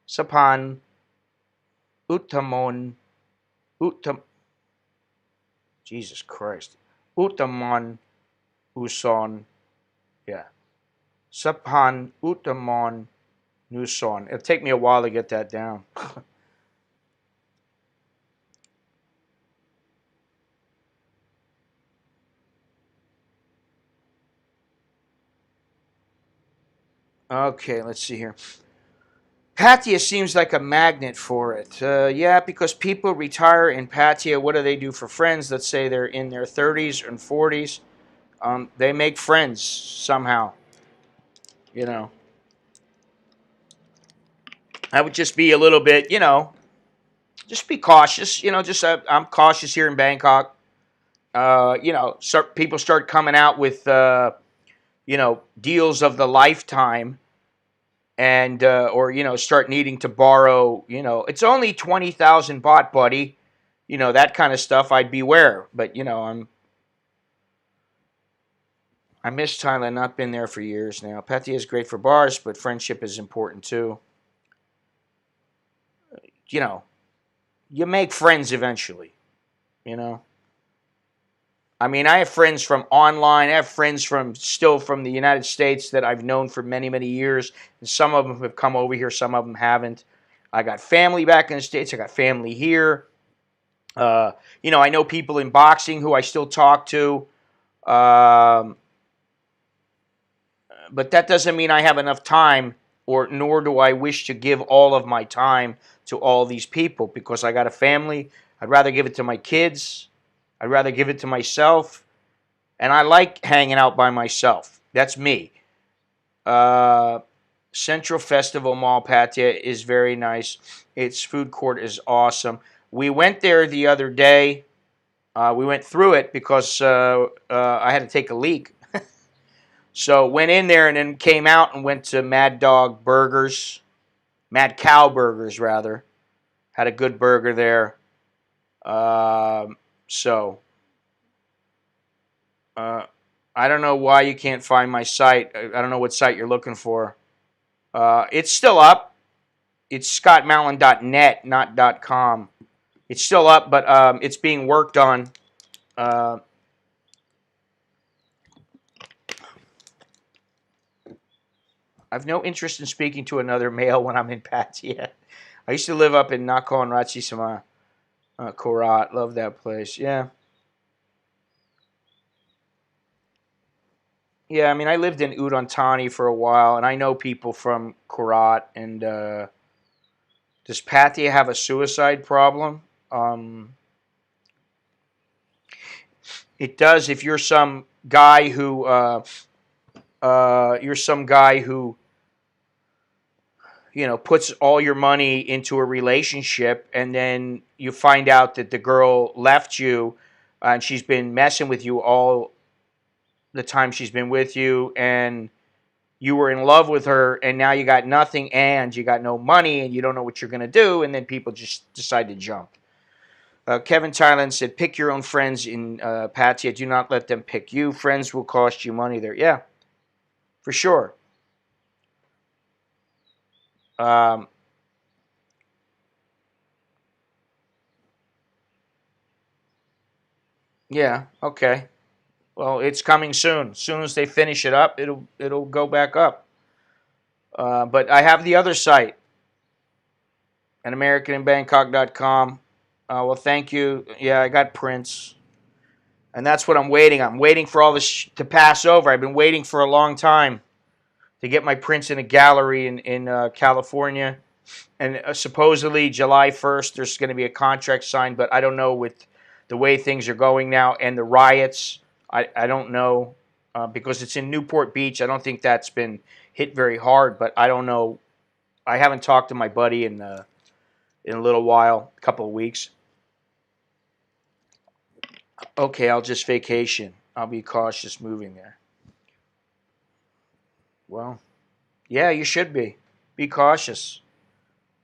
Sapan Uttamon Uttam. Jesus Christ. Uttamon Uson. Yeah. Sapan Uttamon Nuson. It'll take me a while to get that down. Okay, let's see here. Pattaya seems like a magnet for it. Yeah, because people retire in Pattaya. What do they do for friends? Let's say they're in their 30s and 40s. They make friends somehow. You know, I would just be a little bit, just be cautious. Just I'm cautious here in Bangkok. People start coming out with, deals of the lifetime, and or start needing to borrow. It's only 20,000 baht, buddy. That kind of stuff. I'd beware. But I miss Thailand. Not been there for years now. Pattaya is great for bars, but friendship is important too. You know, you make friends eventually. You know. I mean, I have friends from online. I have friends from the United States that I've known for many, many years. And some of them have come over here. Some of them haven't. I got family back in the States. I got family here. I know people in boxing who I still talk to. Um, but that doesn't mean I have enough time, or nor do I wish to give all of my time to all these people because I got a family. I'd rather give it to my kids. I'd rather give it to myself. And I like hanging out by myself. That's me. Uh, Central Festival Mall Pattaya is very nice. Its food court is awesome. We went there the other day. We went through it because I had to take a leak. So went in there and then came out and went to Mad Dog Burgers, Mad Cow Burgers rather. Had a good burger there. Um, so uh, I don't know why you can't find my site. I don't know what site you're looking for. It's still up. It's scottmallon.net, not .com. It's still up, but it's being worked on. Uh, I've no interest in speaking to another male when I'm in Pattaya. I used to live up in Nakhon Ratchasima, Korat. Love that place. Yeah. Yeah, I mean, I lived in Udon Thani for a while, and I know people from Korat. And does Pattaya have a suicide problem? Um, it does if you're some guy who puts all your money into a relationship, and then you find out that the girl left you, and she's been messing with you all the time she's been with you, and you were in love with her, and now you got nothing, and you got no money, and you don't know what you're going to do, and then people just decide to jump. Kevin Thailand said, pick your own friends in Pattaya. Do not let them pick you. Friends will cost you money there. Yeah, for sure. Um, yeah, okay. Well, it's coming soon. As soon as they finish it up, it'll go back up. But I have the other site, an americaninbangkok.com. Well, thank you. Yeah, I got prints. And that's what I'm waiting. I'm waiting for all this to pass over. I've been waiting for a long time to get my prints in a gallery in California. And supposedly July 1st, there's going to be a contract signed, but I don't know with the way things are going now and the riots. I don't know because it's in Newport Beach. I don't think that's been hit very hard, but I don't know. I haven't talked to my buddy in a little while, a couple of weeks. Okay, I'll just vacation. I'll be cautious moving there. Well, yeah, you should be. Be cautious.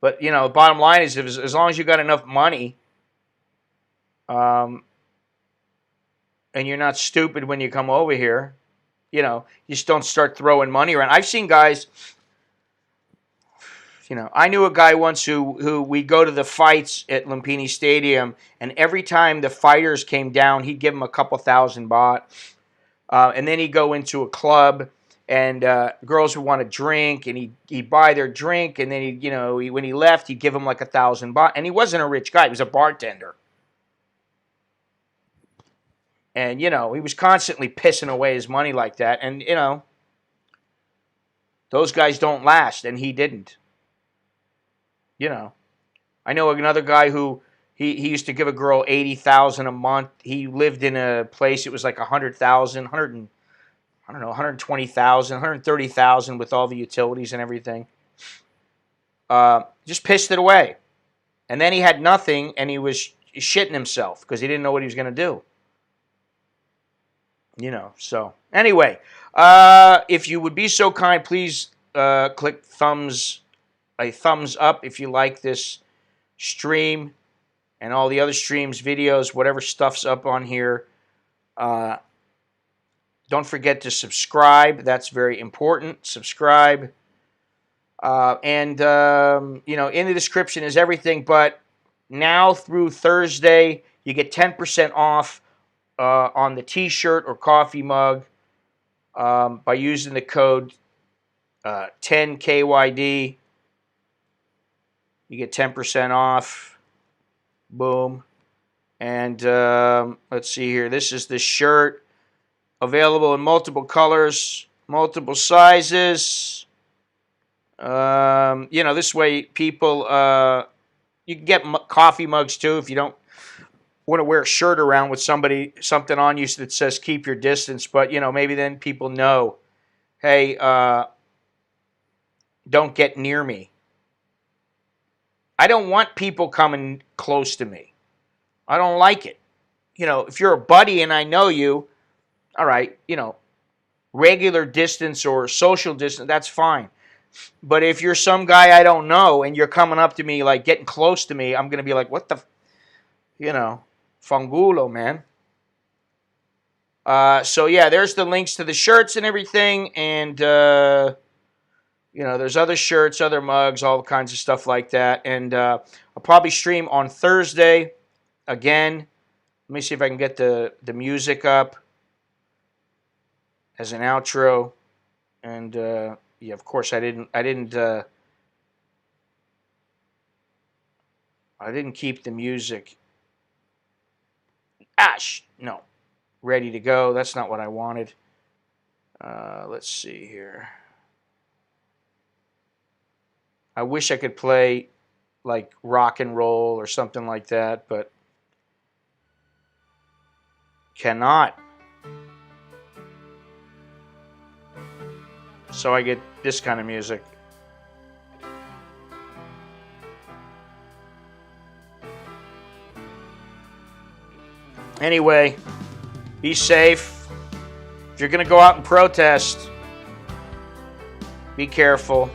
But the bottom line is, if, as long as you got enough money, um, and you're not stupid when you come over here, you just don't start throwing money around. I've seen guys. I knew a guy once who we go to the fights at Lumpini Stadium, and every time the fighters came down, he'd give them a couple thousand baht, and then he'd go into a club, and girls would want to drink, and he'd buy their drink, and then when he left, he'd give them like 1,000 baht, and he wasn't a rich guy; he was a bartender, and he was constantly pissing away his money like that, and Those guys don't last, and he didn't. You know, I know another guy who he used to give a girl 80,000 a month. He lived in a place it was like 100,000, I don't know, 120,000, 130,000 with all the utilities and everything. Just pissed it away. And then he had nothing, and he was shitting himself because he didn't know what he was going to do. You know, so anyway, if you would be so kind, please click a thumbs up if you like this stream and all the other streams, videos, whatever stuff's up on here. Don't forget to subscribe. That's very important. Subscribe. And in the description is everything. But now through Thursday, you get 10% off on the T-shirt or coffee mug by using the code 10KYD. You get 10% off. Boom. And let's see here. This is the shirt. Available in multiple colors, multiple sizes. This way people, you can get coffee mugs too if you don't want to wear a shirt around with something on you that says keep your distance. But, maybe then people know, hey, don't get near me. I don't want people coming close to me. I don't like it. If you're a buddy and I know you, all right, regular distance or social distance, that's fine. But if you're some guy I don't know and you're coming up to me, like getting close to me, I'm going to be like, what the, fangulo, man. So, yeah, there's the links to the shirts and everything. And, there's other shirts, other mugs, all kinds of stuff like that. And I'll probably stream on Thursday again. Let me see if I can get the music up as an outro. And yeah, of course I didn't keep the music no, ready to go. That's not what I wanted. Let's see here. I wish I could play like rock and roll or something like that, but cannot. So I get this kind of music. Anyway, be safe. If you're going to go out and protest, be careful.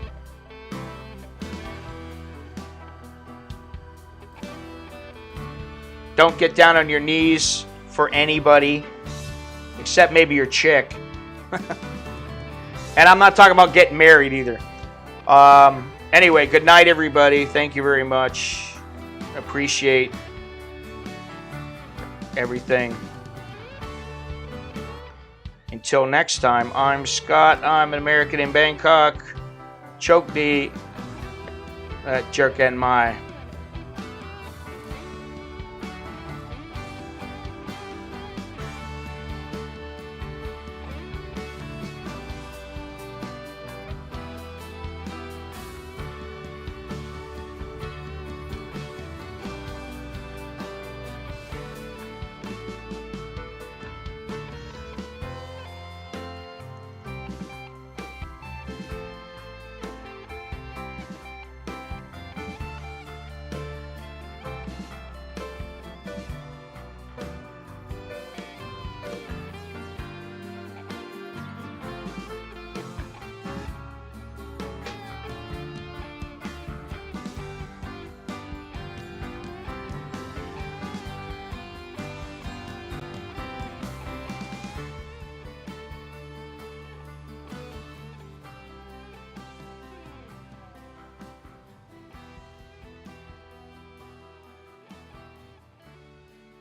Don't get down on your knees for anybody, except maybe your chick. And I'm not talking about getting married either. Anyway, good night, everybody. Thank you very much. Appreciate everything. Until next time, I'm Scott. I'm an American in Bangkok. Choke the jerk and my.